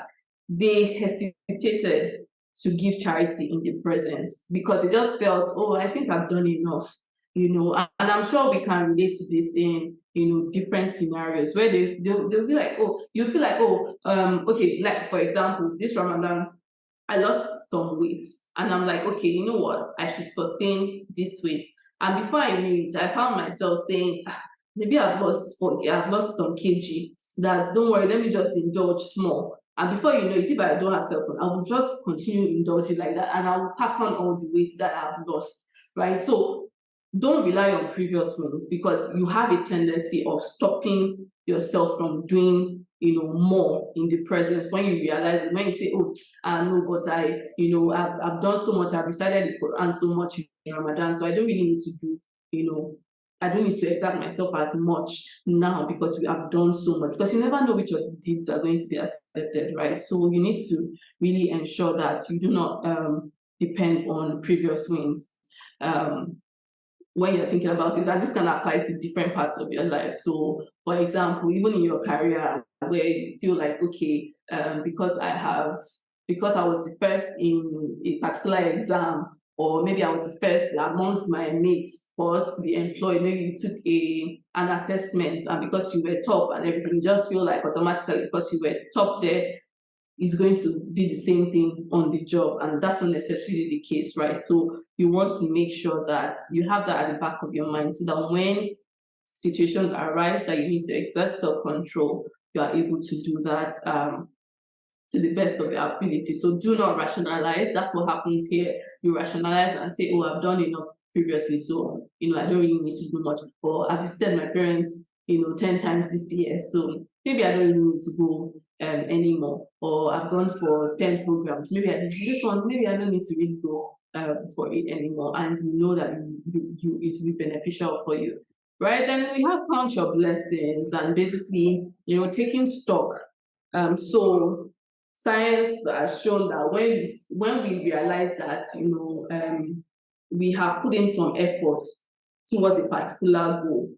they hesitated to give charity in the present, because they just felt, oh, I think I've done enough, and I'm sure we can relate to this in different scenarios where they'll be like, oh, you feel like, oh, okay, like for example, this Ramadan, I lost some weight, and I'm like, okay, you know what, I should sustain this weight. And before I knew it, I found myself saying, maybe I've lost some kg. That don't worry, let me just indulge small. And before you know it, if I don't have self, I will just continue indulging like that, and I will pack on all the weight that I've lost. Right. So don't rely on previous wins, because you have a tendency of stopping yourself from doing more in the present. When you realize it, when you say, oh, I know, but I've done so much, I've recited the Quran so much in Ramadan, so I don't really need to do, I don't need to exert myself as much now, because we have done so much, because you never know which of the deeds are going to be accepted, right? So you need to really ensure that you do not depend on previous wins. When you're thinking about this, and this can apply to different parts of your life. So, for example, even in your career, where you feel like, okay, because I was the first in a particular exam, or maybe I was the first amongst my mates for us to be employed, maybe you took an assessment, and because you were top and everything, you just feel like automatically, because you were top there, is going to be the same thing on the job, and that's not necessarily the case, right? So you want to make sure that you have that at the back of your mind, so that when situations arise that you need to exert self-control, you are able to do that to the best of your ability. So do not rationalize. That's what happens here. You rationalize and say, oh, I've done enough previously, so I don't really need to do much. Or I've visited my parents 10 times this year, so maybe I don't really need to go anymore. Or I've gone for 10 programs, maybe I did this one, maybe I don't need to really go for it anymore, and you know that it will be beneficial for you, right? Then we have count your blessings, and basically taking stock. So science has shown that when we realize that we have put in some efforts towards a particular goal,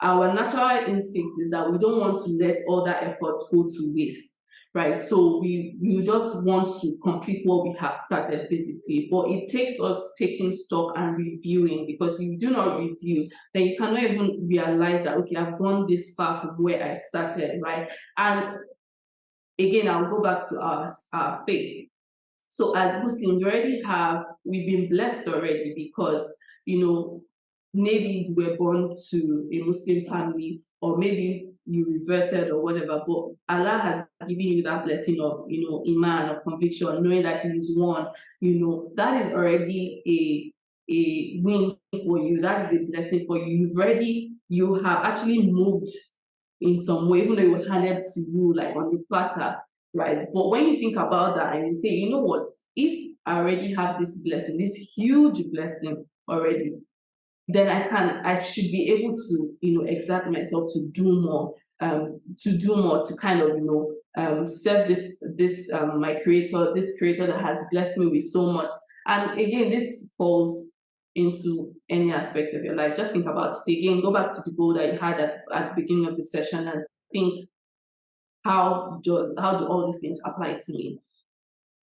our natural instinct is that we don't want to let all that effort go to waste, right? So we just want to complete what we have started, basically. But it takes us taking stock and reviewing, because if you do not review, then you cannot even realize that, okay, I've gone this far from where I started, right? And again, I'll go back to our faith. So as Muslims, we've been blessed already, because maybe you were born to a Muslim family, or maybe you reverted or whatever, but Allah has given you that blessing of, iman, of conviction, knowing that He is one, that is already a win for you. That is a blessing for you. You have actually moved in some way, even though it was handed to you like on a platter, right? But when you think about that and you say, you know what, if I already have this blessing, this huge blessing already, then I should be able to, exert myself to do more, to kind of, serve my creator, this creator that has blessed me with so much. And again, this falls into any aspect of your life. Just think about it again, go back to the goal that you had at the beginning of the session and think, how do all these things apply to me?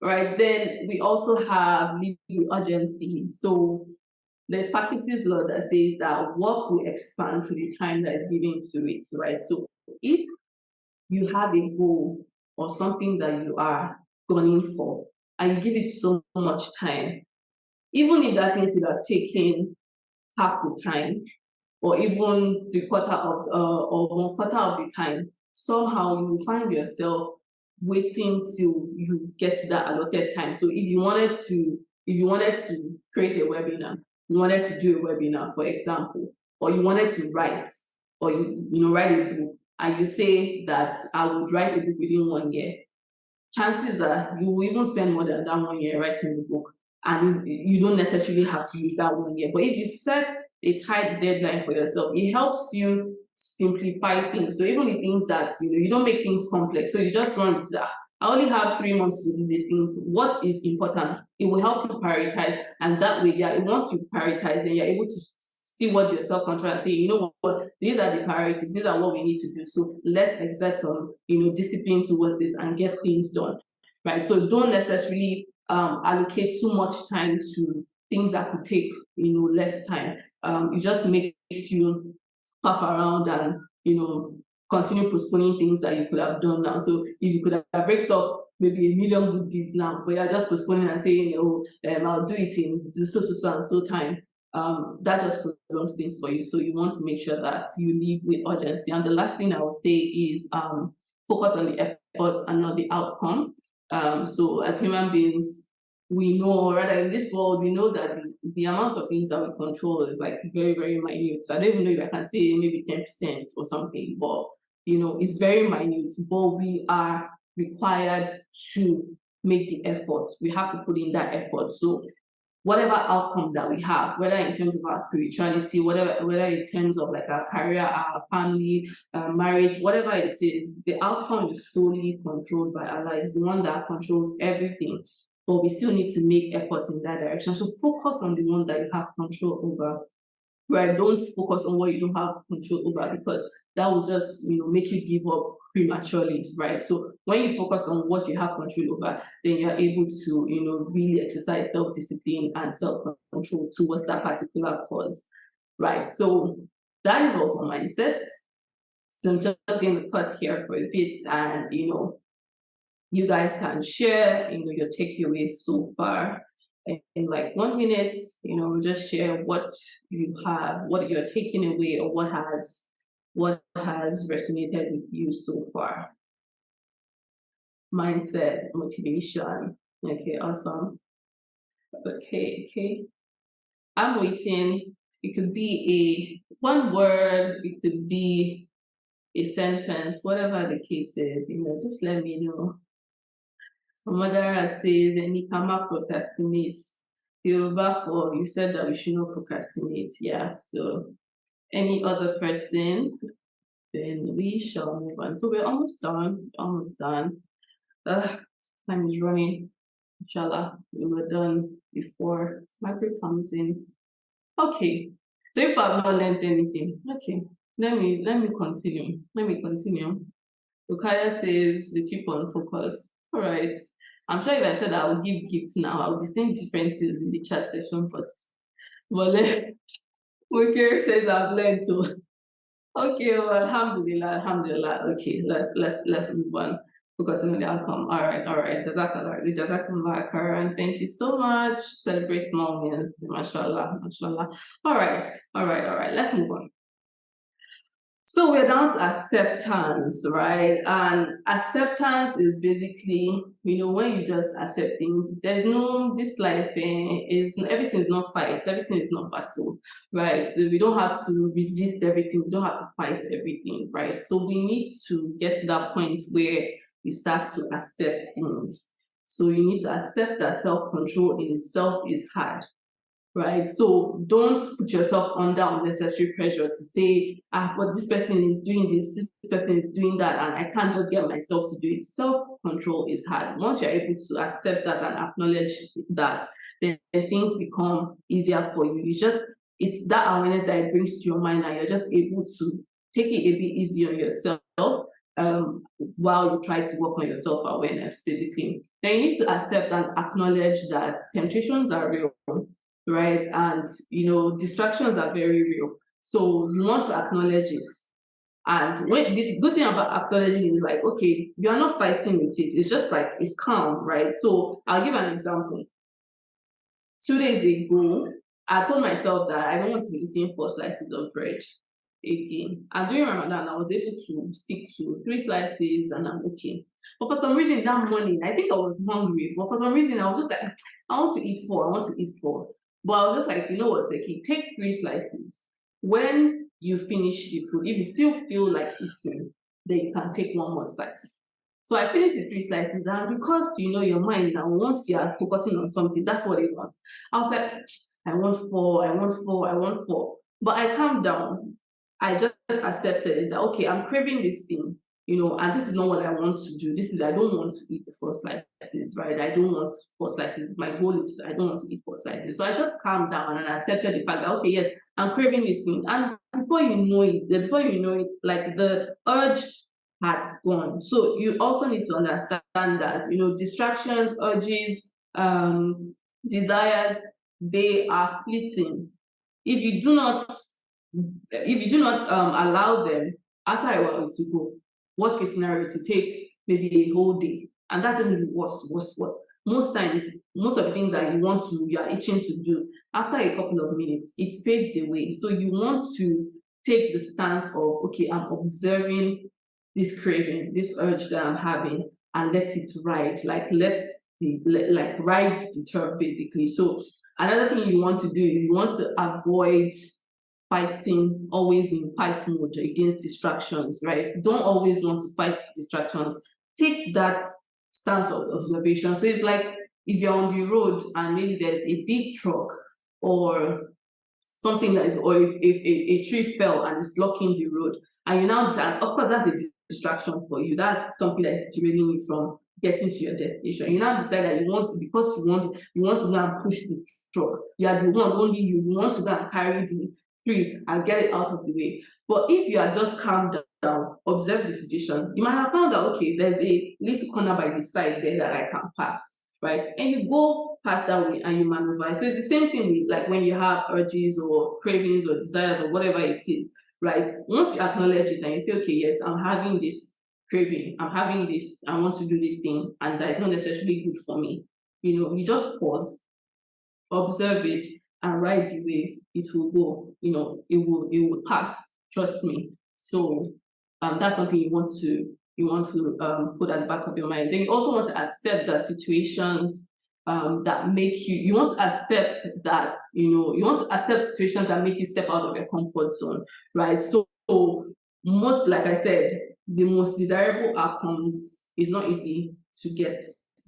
Right. Then we also have living with urgency. So there's practices law that says that work will expand to the time that is given to it, right? So if you have a goal or something that you are gunning for and you give it so much time, even if that thing could have taken half the time, or even 3/4 of or 1/4 of the time, somehow you will find yourself waiting till you get to that allotted time. So if you wanted to create a webinar, you wanted to do a webinar, for example, or you wanted to write, or write a book, and you say that I would write a book within 1 year, chances are you will even spend more than that 1 year writing the book. And you don't necessarily have to use that 1 year. But if you set a tight deadline for yourself, it helps you simplify things. So even the things that you don't make things complex. So you just run with that. I only have 3 months to do these things. What is important? It will help you prioritize, and that way, once you prioritize, then you're able to steward yourself control and say, you know what, these are the priorities, these are what we need to do. So let's exert some, discipline towards this and get things done. Right. So don't necessarily allocate too much time to things that could take less time. It just makes you puff around and continue postponing things that you could have done now. So if you could have raked up maybe 1 million good deeds now, but you're just postponing and saying, I'll do it in so and so time. That just prolongs things for you. So you want to make sure that you live with urgency. And the last thing I would say is focus on the effort and not the outcome. So as human beings, we know, or rather in this world, we know that the amount of things that we control is like very, very minute. So I don't even know if I can say maybe 10% or something, but it's very minute. But we are required to make the effort. We have to put in that effort. So whatever outcome that we have, whether in terms of our spirituality, whether in terms of like our career, our family, marriage, whatever it is, the outcome is solely controlled by Allah. It's the one that controls everything. But we still need to make efforts in that direction. So focus on the one that you have control over. Right? Don't focus on what you don't have control over, because that will just make you give up prematurely, right? So when you focus on what you have control over, then you're able to really exercise self-discipline and self-control towards that particular cause, right? So that is all for mindset. So I'm just going to pause here for a bit, and you guys can share your takeaways so far in like 1 minute. Just share what you have, what you're taking away, or what has resonated with you so far. Mindset, motivation. Okay, awesome. Okay. I'm waiting. It could be one word, it could be a sentence, whatever the case is, just let me know. My mother says, Nikama procrastinates. Yoruba for you said that we should not procrastinate. Yeah. So any other person, then we shall move on. So we're almost done. Time is running. Inshallah, we were done before Michael comes in. Okay. So if I've not learned anything, okay. Let me continue. Rukaya says the chip on focus. All right. I'm sure if I said I would give gifts now, I would be saying different things in the chat section, but Wicker says I've learned to. Okay, well, alhamdulillah. Okay, let's move on. focusing on the outcome. All right. Jazakallah khairan. Thank you so much. Celebrate small wins. Mashallah, mashallah. All right. Let's move on. So we're down to acceptance, right? And acceptance is basically, when you just accept things, there's no, this life everything is not fight, everything is not battle, right? So we don't have to resist everything, we don't have to fight everything, right? So we need to get to that point where we start to accept things. So you need to accept that self-control in itself is hard, right? So don't put yourself under unnecessary pressure to say, but this person is doing this person is doing that, and I can't just get myself to do it. Self-control is hard. Once you're able to accept that and acknowledge that, then things become easier for you. It's that awareness that it brings to your mind, and you're just able to take it a bit easier on yourself while you try to work on your self-awareness, basically. Then you need to accept and acknowledge that temptations are real, right? And distractions are very real. So you want to acknowledge it. And the good thing about acknowledging is like, okay, you are not fighting with it. It's just like, it's calm, right? So I'll give an example. 2 days ago, I told myself that I don't want to be eating 4 slices of bread again. And during Ramadan, I was able to stick to 3 slices and I'm okay. But for some reason that morning, I think I was hungry, but for some reason I was just like, I want to eat 4. But I was just like, you know what, Seki, take 3 slices. When you finish the food, if you still feel like eating, then you can take 1 more slice. So I finished the 3 slices, and because your mind now, once you are focusing on something, that's what it wants. I was like, I want 4. But I calmed down. I just accepted it that, okay, I'm craving this thing, and this is not what I want to do. I don't want to eat the 4 slices, right? I don't want 4 slices. My goal is I don't want to eat 4 slices. So I just calmed down and accepted the fact that, okay, yes, I'm craving this thing. And before you know it, like the urge had gone. So you also need to understand that, distractions, urges, desires, they are fleeting. If you do not allow them, after a while it will go. Worst case scenario, to take maybe a whole day, and that's even worse. Most times, most of the things that you are itching to do, after a couple of minutes, it fades away. So you want to take the stance of, okay, I'm observing this craving, this urge that I'm having, and let it ride. Like ride the turf, basically. So another thing you want to do is you want to avoid fighting, always in fight mode against distractions, right? Don't always want to fight distractions. Take that stance of observation. So it's like if you're on the road and maybe there's a big truck or something that is, or if a tree fell and is blocking the road, and you now decide, of course, that's a distraction for you. That's something that is derailing you from getting to your destination. You now decide that you want to go and push the truck. You are the one, only you want to go and carry the tree and get it out of the way. But if you are just calm down, observe the situation, you might have found that, okay, there's a little corner by the side there that I can pass, right? And you go past that way and you maneuver. So it's the same thing with like when you have urges or cravings or desires or whatever it is, right? Once you acknowledge it and you say, okay, yes, I'm having this craving, I'm having this, I want to do this thing, and that is not necessarily good for me. You just pause, observe it, and ride the wave. It will go. It will pass. Trust me. So that's something you want to put at the back of your mind. Then you also want to accept that situations that make you want to accept that you want to accept situations that make you step out of your comfort zone, right? So most, like I said, the most desirable outcomes is not easy to get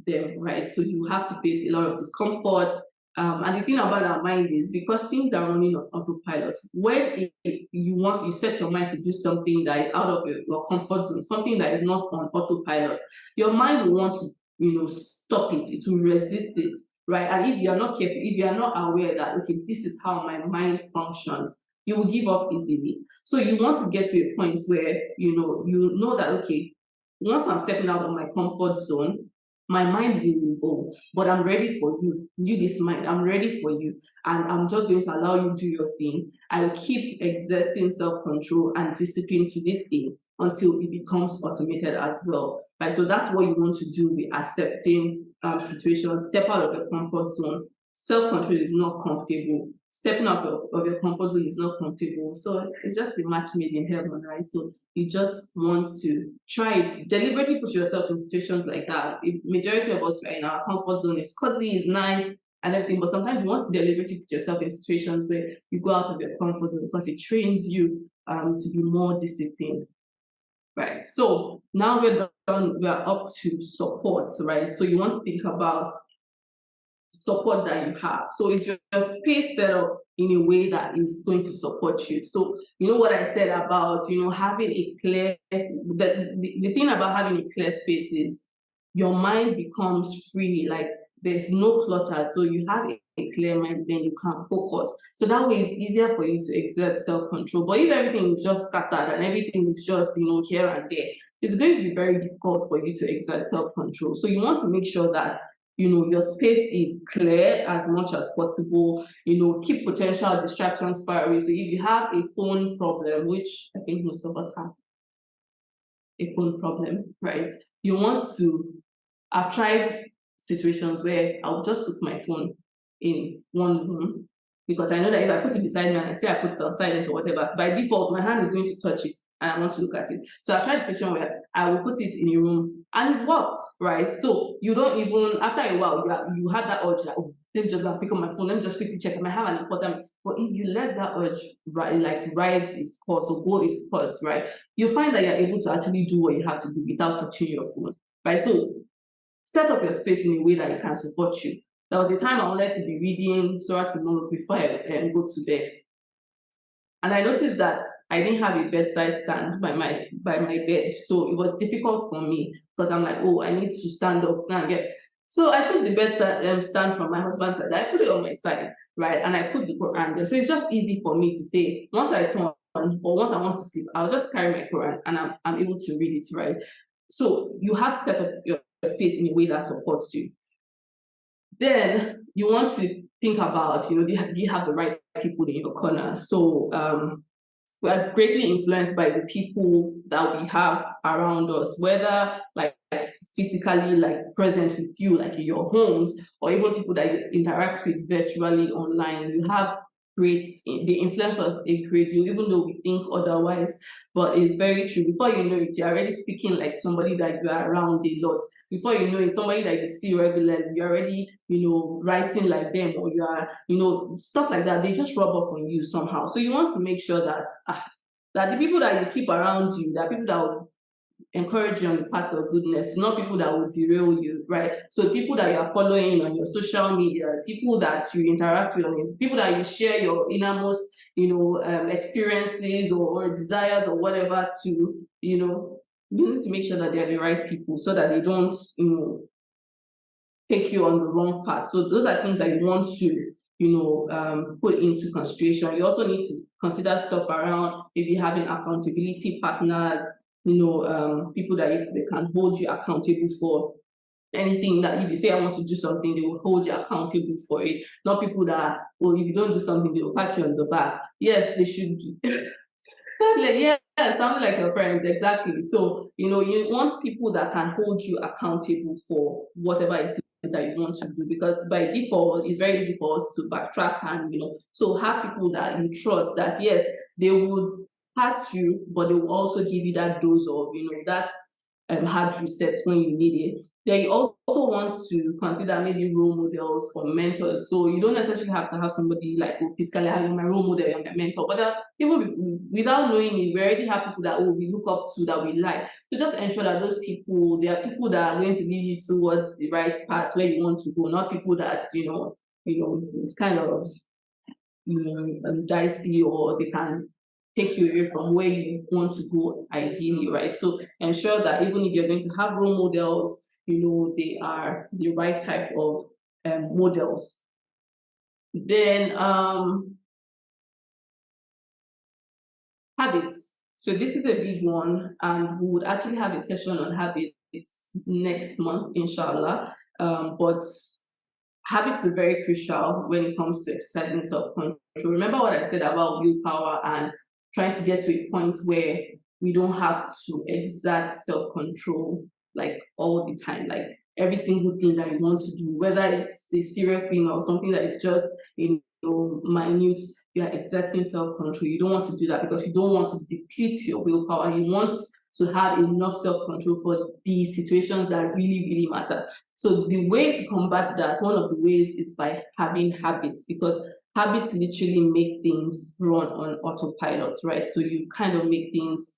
them, right? So you have to face a lot of discomfort. And the thing about our mind is, because things are running on autopilot, when you set your mind to do something that is out of your comfort zone, something that is not on autopilot, your mind will want to stop it. It will resist it, right? And if you are not careful, if you are not aware that, okay, this is how my mind functions, you will give up easily. So you want to get to a point where you know that, okay, once I'm stepping out of my comfort zone, my mind will revolt, but I'm ready for you. This mind, I'm ready for you. And I'm just going to allow you to do your thing. I will keep exerting self-control and discipline to this thing until it becomes automated as well. Right? So that's what you want to do with accepting situations. Step out of your comfort zone. Self-control is not comfortable. Stepping out of your comfort zone is not comfortable. So it's just a match made in heaven, right? So you just want to try it. Deliberately put yourself in situations like that. The majority of us are in our comfort zone. It's cozy, it's nice, and everything. But sometimes you want to deliberately put yourself in situations where you go out of your comfort zone because it trains you to be more disciplined. Right. So now we're done. We're up to support, right? So you want to think about support that you have. So is your space set up in a way that is going to support you? So you know what I said about having a clear. The thing about having a clear space is your mind becomes free. Like there's no clutter, so you have a clear mind, then you can focus. So that way, it's easier for you to exert self-control. But if everything is just scattered and everything is just here and there, it's going to be very difficult for you to exert self-control. So you want to make sure that your space is clear as much as possible. Keep potential distractions far away. So if you have a phone problem, which I think most of us have a phone problem, right? You want to. I've tried situations where I'll just put my phone in one room because I know that if I put it beside me and I say I put it on silent or whatever, by default my hand is going to touch it and I want to look at it. So I've tried a situation where I will put it in a room and it's worked, right? So you don't even, after a while, you have that urge like, oh, let me just go pick up my phone, let me just quickly check, I might have an important. But if you let that urge ride its course or go its course, right, you find that you're able to actually do what you have to do without touching your phone, right? So set up your space in a way that it can support you. There was a time I wanted to be reading Surah Al-Mulk before I go to bed. And I noticed that I didn't have a bedside stand by my bed. So it was difficult for me because I'm like, oh, I need to stand up and get. So I took the bed stand from my husband's side. I put it on my side, right? And I put the Quran there. So it's just easy for me to say, once I turn or once I want to sleep, I'll just carry my Quran and I'm able to read it, right? So you have to set up your space in a way that supports you. Then you want to think about, do you have the right people in your corner? So we are greatly influenced by the people that we have around us, whether like physically present with you, like in your homes, or even people that you interact with virtually online. You have they influence us a great deal, even though we think otherwise. But it's very true. Before you know it, you're already speaking like somebody that you are around a lot. Before you know it, somebody that you see regularly, you're already, writing like them, or you are, stuff like that. They just rub off on you somehow. So you want to make sure that that the people that you keep around you, that people that will encourage you on the path of goodness, not people that will derail you, right? So people that you are following on your social media, people that you interact with, people that you share your innermost, experiences or desires or whatever to, you need to make sure that they're the right people so that they don't, take you on the wrong path. So those are things that you want to, put into consideration. You also need to consider stuff around maybe having accountability partners, people that they can hold you accountable for anything that if you say I want to do something, they will hold you accountable for it. Not people that, well, if you don't do something, they will pat you on the back. Yes, they should. Yeah, something like your parents, exactly. So, you want people that can hold you accountable for whatever it is that you want to do, because by default, it's very easy for us to backtrack and, so have people that you trust that, yes, they would hurt you, but they will also give you that dose of, that hard reset when you need it. Then you also want to consider maybe role models or mentors. So you don't necessarily have to have somebody like, oh, physically having my role model and my mentor, but even without knowing it, we already have people that we look up to, that we like. So just ensure that those people, they are people that are going to lead you towards the right path where you want to go, not people that, it's kind of dicey, or they can take you away from where you want to go ideally, right? So ensure that even if you're going to have role models, they are the right type of models. Then habits. So this is a big one, and we would actually have a session on habits next month, inshallah. But habits are very crucial when it comes to exercising self-control. Remember what I said about willpower and trying to get to a point where we don't have to exert self-control like all the time, like every single thing that you want to do, whether it's a serious thing or something that is just, minute, you are exerting self-control. You don't want to do that because you don't want to deplete your willpower. You want to have enough self-control for the situations that really, really matter. So the way to combat that, one of the ways, is by having habits, because habits literally make things run on autopilot, right? So you kind of make things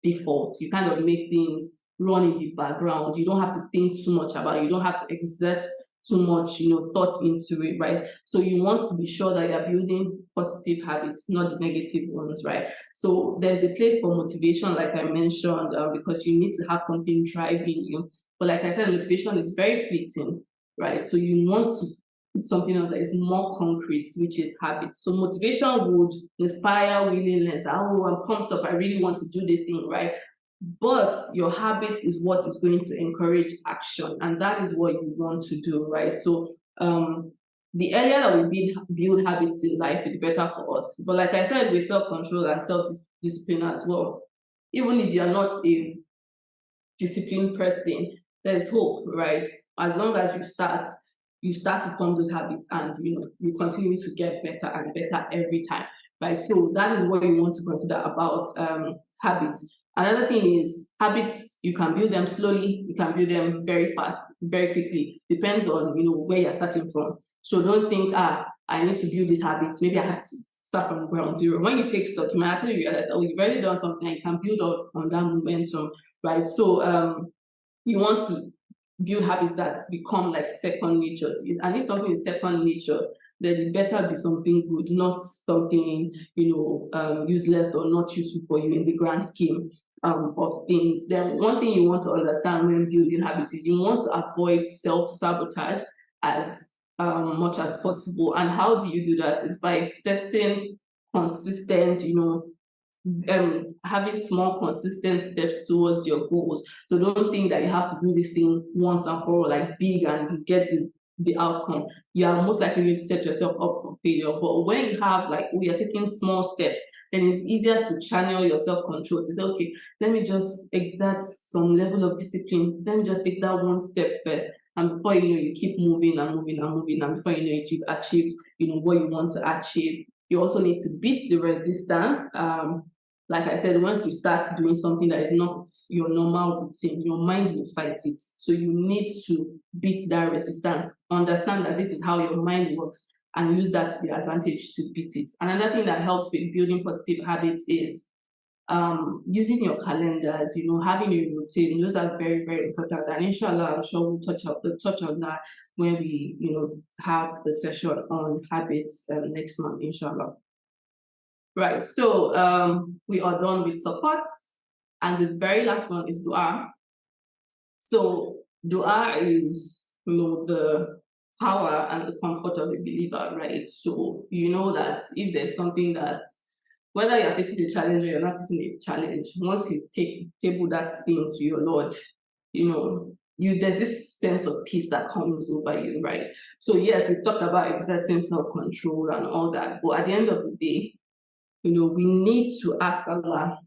default. You kind of make things run in the background. You don't have to think too much about it. You don't have to exert too much, thought into it, right? So you want to be sure that you're building positive habits, not the negative ones, right? So there's a place for motivation, like I mentioned, because you need to have something driving you. But like I said, motivation is very fleeting, right? So you want to put something else that is more concrete, which is habit. So motivation would inspire willingness. Oh, I'm pumped up. I really want to do this thing, right? But your habit is what is going to encourage action, and that is what you want to do, right? So the earlier that we build habits in life, the better for us. But like I said, with self-control and self-discipline as well, even if you're not a disciplined person, there's hope, right? As long as you start to form those habits, and you continue to get better and better every time, right? So that is what you want to consider about habits. Another thing is, habits, you can build them slowly, you can build them very fast, very quickly. Depends on where you're starting from. So don't think, I need to build these habits. Maybe I have to start from ground zero. When you take stock, you might actually realize, oh, you've already done something, and you can build on that momentum, right? So you want to build habits that become like second nature to you. And if something is second nature, then it better be something good, not something useless or not useful for you in the grand scheme of things. Then one thing you want to understand when building habits is you want to avoid self-sabotage as much as possible. And how do you do that? Is by setting consistent, having small consistent steps towards your goals. So don't think that you have to do this thing once and for all, like big, and you get the outcome. You are most likely going to set yourself up for failure. But when you have you're taking small steps, then it's easier to channel your self-control to say, okay, let me just exert some level of discipline. Let me just take that one step first. And before you know, you keep moving and moving and moving, and before you know it, you've achieved what you want to achieve. You also need to beat the resistance. Like I said, once you start doing something that is not your normal routine, your mind will fight it. So you need to beat that resistance. Understand that this is how your mind works, and use that to the advantage to beat it. Another thing that helps with building positive habits is using your calendars, having a routine. Those are very, very important. And inshallah, I'm sure we'll touch on that when we, have the session on habits next month, inshallah. Right, so we are done with supports, and the very last one is dua. So dua is the power and the comfort of a believer, right? So you know that if there's something that, whether you're facing a challenge or you're not facing a challenge, once you table that thing to your Lord, there's this sense of peace that comes over you, right? So yes, we talked about exerting self-control and all that, but at the end of the day, we need to ask Allah.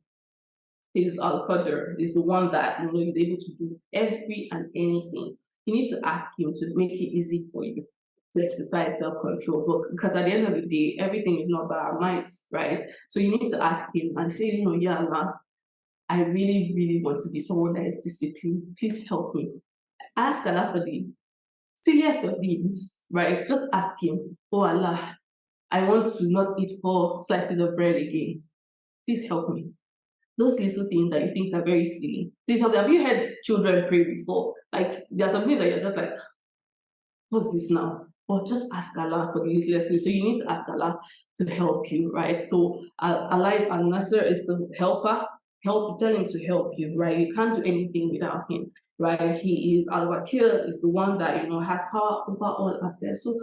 Is Al-Qadr, is the one that is able to do every and anything. You need to ask him to make it easy for you to exercise self-control. But because at the end of the day, everything is not by our minds, right? So you need to ask him and say, yeah, Allah, I really, really want to be someone that is disciplined. Please help me. Ask Allah for the silliest of things, right? Just ask him, oh Allah, I want to not eat 4 slices of bread again. Please help me. Those little things that you think are very silly. Please help me. Have you heard children pray before? Like, there are some things that you're just like, what's this now? Or just ask Allah for the littlest thing. So you need to ask Allah to help you, right? So Allah is Al-Nasr, is the helper. Tell him to help you, right? You can't do anything without him, right? He is Al-Wakil, is the one that has power over all affairs. So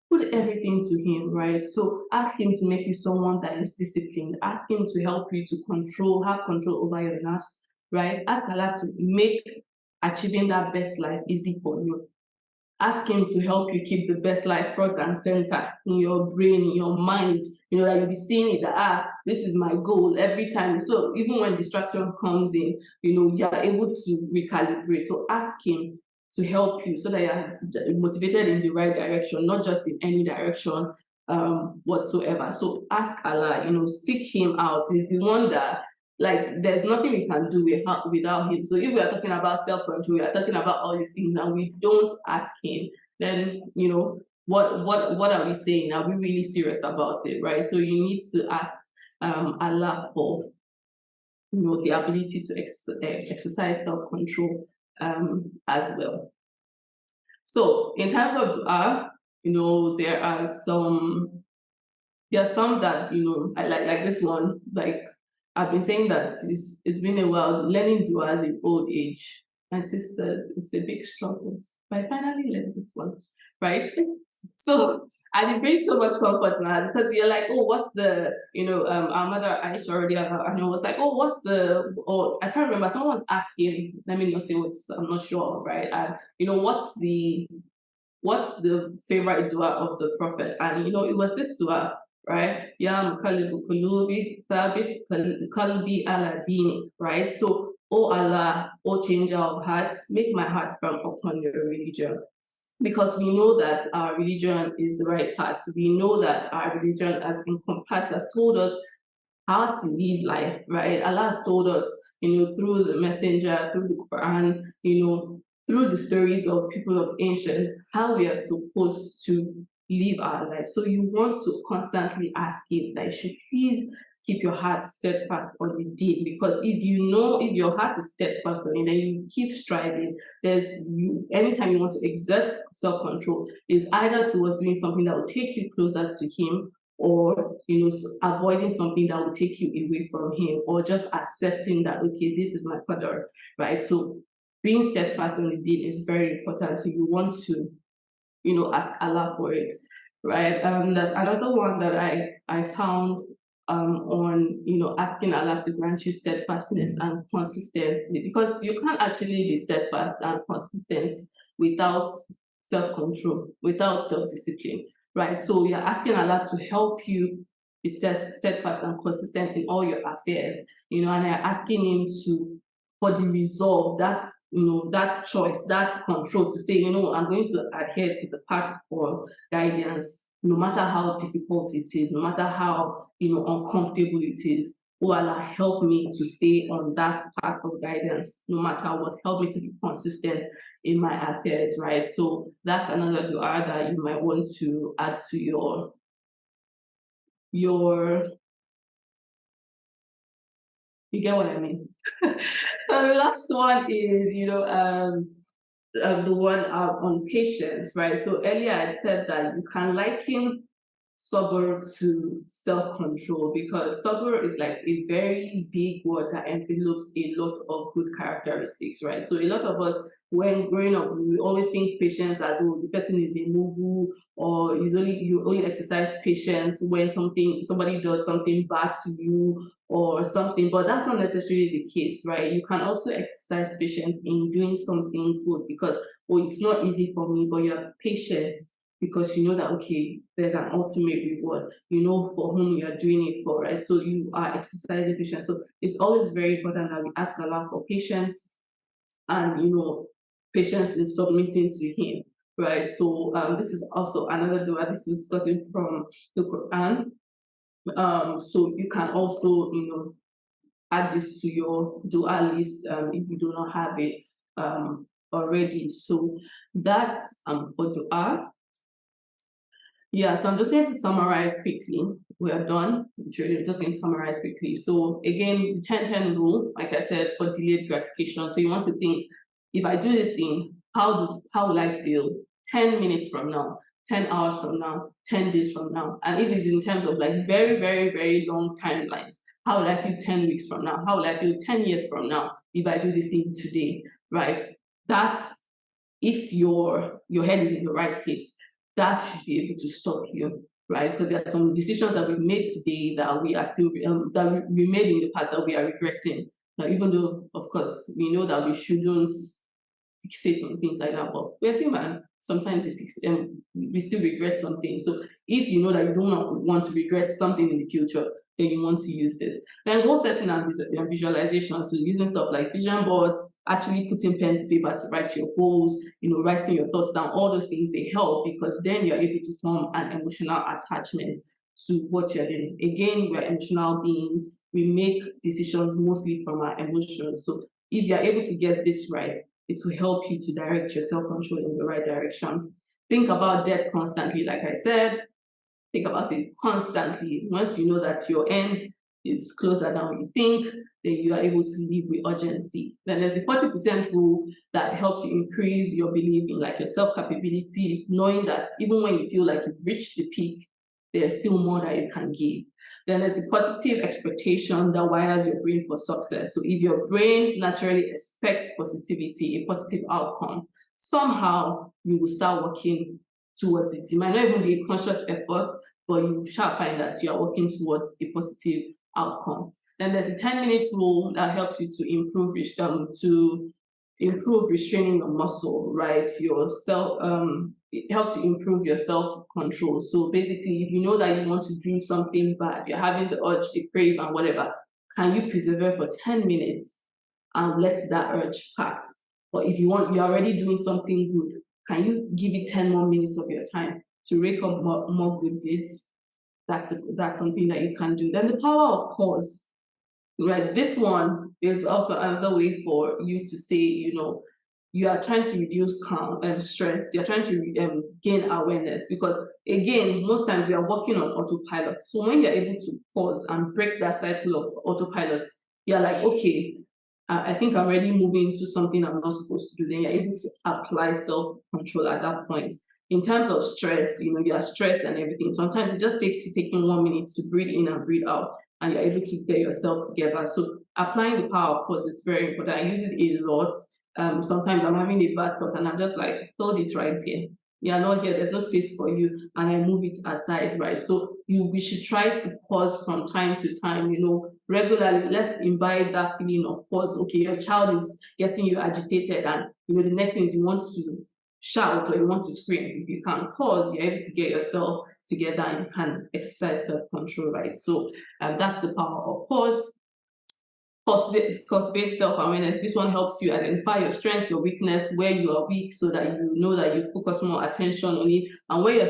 put everything to him, right? So ask him to make you someone that is disciplined. Ask him to help you to have control over your nerves, right? Ask Allah to make achieving that best life easy for you. Ask him to help you keep the best life front and center in your brain, in your mind. That you'll be seeing it that this is my goal every time. So even when distraction comes in, you're able to recalibrate. So ask him to help you so that you're motivated in the right direction, not just in any direction whatsoever. So ask Allah, seek him out. He's the one that, like, there's nothing we can do without him. So if we are talking about self-control, we are talking about all these things and we don't ask him, then what are we saying? Are we really serious about it, right? So you need to ask Allah for the ability to exercise self-control as well. So in terms of dua, there are some that I like this one. Like, I've been saying that it's been a while learning duas in old age. My sisters, it's a big struggle. But I finally learned this one, right? So, and it brings so much comfort now because you're like, oh, what's the, our mother Aisha already, and I was like, oh, what's the, or I can't remember, someone was asking, let me not say what's, I'm not sure, right? And, what's the favorite dua of the Prophet? And, it was this dua, right? Ya muqallibu qulubi thabit qalbi ala dini, right? So, oh Allah, oh changer of hearts, make my heart firm upon your religion. Because we know that our religion is the right path. We know that our religion has encompassed, has told us how to live life, right? Allah has told us, through the messenger, through the Quran, through the stories of people of ancient, how we are supposed to live our life. So you want to constantly ask him that should please keep your heart steadfast on the deed, because if your heart is steadfast on it, then you keep striving. Anytime you want to exert self-control, is either towards doing something that will take you closer to him, or avoiding something that will take you away from him, or just accepting that, okay, this is my qadar, right? So being steadfast on the deed is very important. So you want to ask Allah for it, right? There's another one that I found on asking Allah to grant you steadfastness and consistency, because you can't actually be steadfast and consistent without self-control, without self-discipline, right? So you're asking Allah to help you be steadfast and consistent in all your affairs, and you're asking him for the resolve, that choice, that control to say, I'm going to adhere to the path for guidance, no matter how difficult it is, no matter how uncomfortable it is. Oh Allah, help me to stay on that path of guidance, no matter what. Help me to be consistent in my affairs, right? So that's another dua that you might want to add to your you get what I mean? So the last one is, the one on patience, right? So earlier I said that you can liken sabr to self-control, because sabr is like a very big word that envelopes a lot of good characteristics, right? So a lot of us, when growing up, we always think patience as, oh, the person is immovable, or you only exercise patience when somebody does something bad to you or something, but that's not necessarily the case, right? You can also exercise patience in doing something good, because, oh, it's not easy for me, but you have patience because you know that, okay, there's an ultimate reward, for whom you are doing it for, right? So you are exercising patience. So it's always very important that we ask Allah for patience, and patience in submitting to him, right? So this is also another dua. This is gotten from the Quran. So you can also add this to your dua list if you do not have it already. So that's for dua. Yeah, so I'm just going to summarize quickly. We are done. I'm just going to summarize quickly. So again, the 10-10 rule, like I said, for delayed gratification. So you want to think, if I do this thing, how will I feel 10 minutes from now, 10 hours from now, 10 days from now? And if it's in terms of like very, very, very long timelines, how will I feel 10 weeks from now? How will I feel 10 years from now if I do this thing today, right? That's if your head is in the right place. That should be able to stop you, right? Because there are some decisions that we made today that we are still that we made in the past that we are regretting. Now, even though, of course, we know that we shouldn't fixate on things like that, but we're human. sometimes we still regret something. So if you know that you don't want to regret something in the future, then you want to use this. Then goal setting and visualization. So using stuff like vision boards, actually putting pen to paper to write your goals, writing your thoughts down, all those things, they help because then you're able to form an emotional attachment to what you're doing. Again, we're emotional beings. We make decisions mostly from our emotions. So if you're able to get this right, it will help you to direct your self-control in the right direction. Think about debt constantly, like I said. Think about it constantly. Once you know that your end is closer than you think, then you are able to live with urgency. Then there's the 40% rule that helps you increase your belief in like your self-capability, knowing that even when you feel like you've reached the peak, there's still more that you can give. Then there's the positive expectation that wires your brain for success. So if your brain naturally expects positivity, a positive outcome, somehow you will start working towards it. It might not even be a conscious effort, but you shall find that you are working towards a positive outcome. Then there's a 10-minute rule that helps you to improve restraining your muscle, right? It helps you improve your self-control. So basically, if you know that you want to do something bad, you're having the urge, the crave, and whatever, can you persevere for 10 minutes and let that urge pass? But if you're already doing something good, can you give it 10 more minutes of your time to rake up more good deeds? That's something that you can do. Then the power of pause. Right, this one is also another way for you to say, you are trying to reduce stress. You're trying to gain awareness because, again, most times you are working on autopilot. So when you're able to pause and break that cycle of autopilot, you're like, okay, I think I'm already moving to something I'm not supposed to do. Then you're able to apply self-control at that point. In terms of stress, you are stressed and everything. Sometimes it just takes you taking 1 minute to breathe in and breathe out, and you're able to get yourself together. So applying the power, of course, is very important. I use it a lot. Sometimes I'm having a bad thought and I'm just like, hold it right there. You're not here, there's no space for you, and I move it aside, right? So we should try to pause from time to time, regularly. Let's imbibe that feeling of pause. Okay, your child is getting you agitated, and the next thing is you want to shout or you want to scream. If you can pause, you're able to get yourself together and you can exercise self-control, right? So that's the power of pause. Cultivate self-awareness. This one helps you identify your strengths, your weakness, where you are weak, so that you know that you focus more attention on it, and where your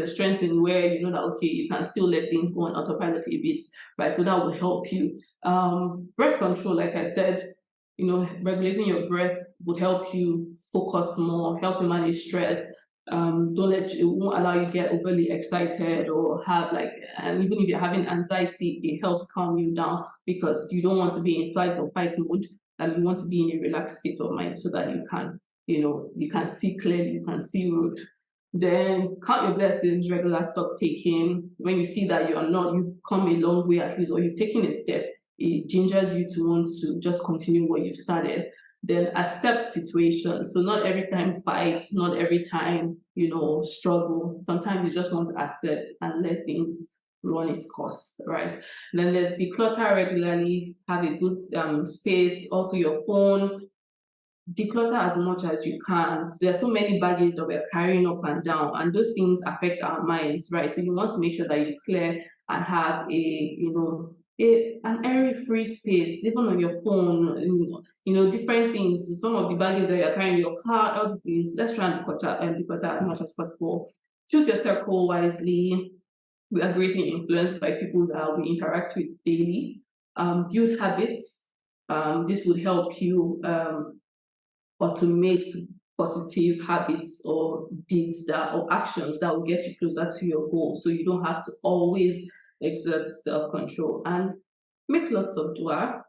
strength in where you know that, okay, you can still let things go on autopilot a bit, right? So that will help you. Breath control, like I said, regulating your breath would help you focus more, help you manage stress. It won't allow you to get overly excited or have and even if you're having anxiety, it helps calm you down because you don't want to be in flight or fight mode, and you want to be in a relaxed state of mind so that you can, you can see clearly, you can see route. Then count your blessings, regular stock taking. When you see that you've come a long way at least, or you've taken a step, it gingers you to want to just continue what you've started. Then accept situations. So not every time fight, not every time, struggle. Sometimes you just want to accept and let things run its course, right? Then there's declutter regularly, have a good space, also your phone. Declutter as much as you can. So there's so many baggage that we're carrying up and down, and those things affect our minds, right? So you want to make sure that you clear and have an airy free space, even on your phone, different things. Some of the baggage that you're carrying in your car, all these things, let's try and declutter as much as possible. Choose your circle wisely. We are greatly influenced by people that we interact with daily. Build habits. This would help you automate positive habits or deeds or actions that will get you closer to your goal, so you don't have to always exert self-control. And make lots of dua.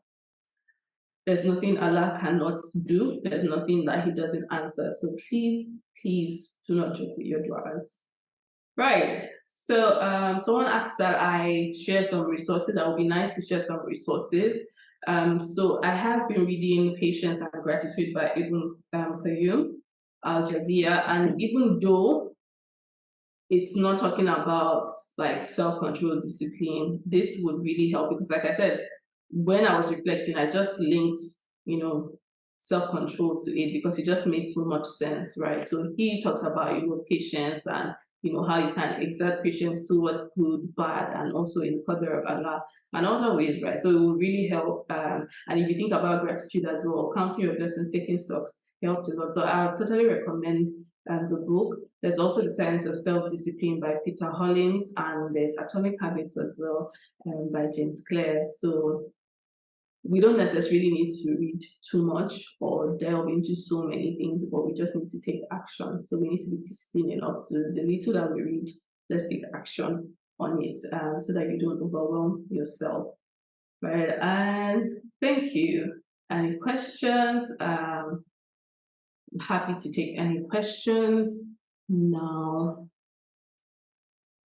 There's nothing Allah cannot do. There's nothing that He doesn't answer. So please do not joke with your duas. Right. So someone asked that I share some resources. That would be nice to share some resources. So I have been reading Patience and Gratitude by Ibn Qayyim al-Jawziyya, and even though it's not talking about like self-control, discipline, this would really help because, like I said, when I was reflecting, I just linked, self-control to it because it just made so much sense, right? So he talks about, patience and, how you can exert patience towards good, bad, and also in the qadr of Allah and other ways, right? So it will really help. And if you think about gratitude as well, counting your blessings, taking stocks, helped a lot. So I would totally recommend the book. There's also The Science of Self-Discipline by Peter Hollins, and there's Atomic Habits as well by James Clear. So we don't necessarily need to read too much or delve into so many things, but we just need to take action. So we need to be disciplined enough to the little that we read, let's take action on it so that you don't overwhelm yourself. Right. And thank you. Any questions? I'm happy to take any questions now.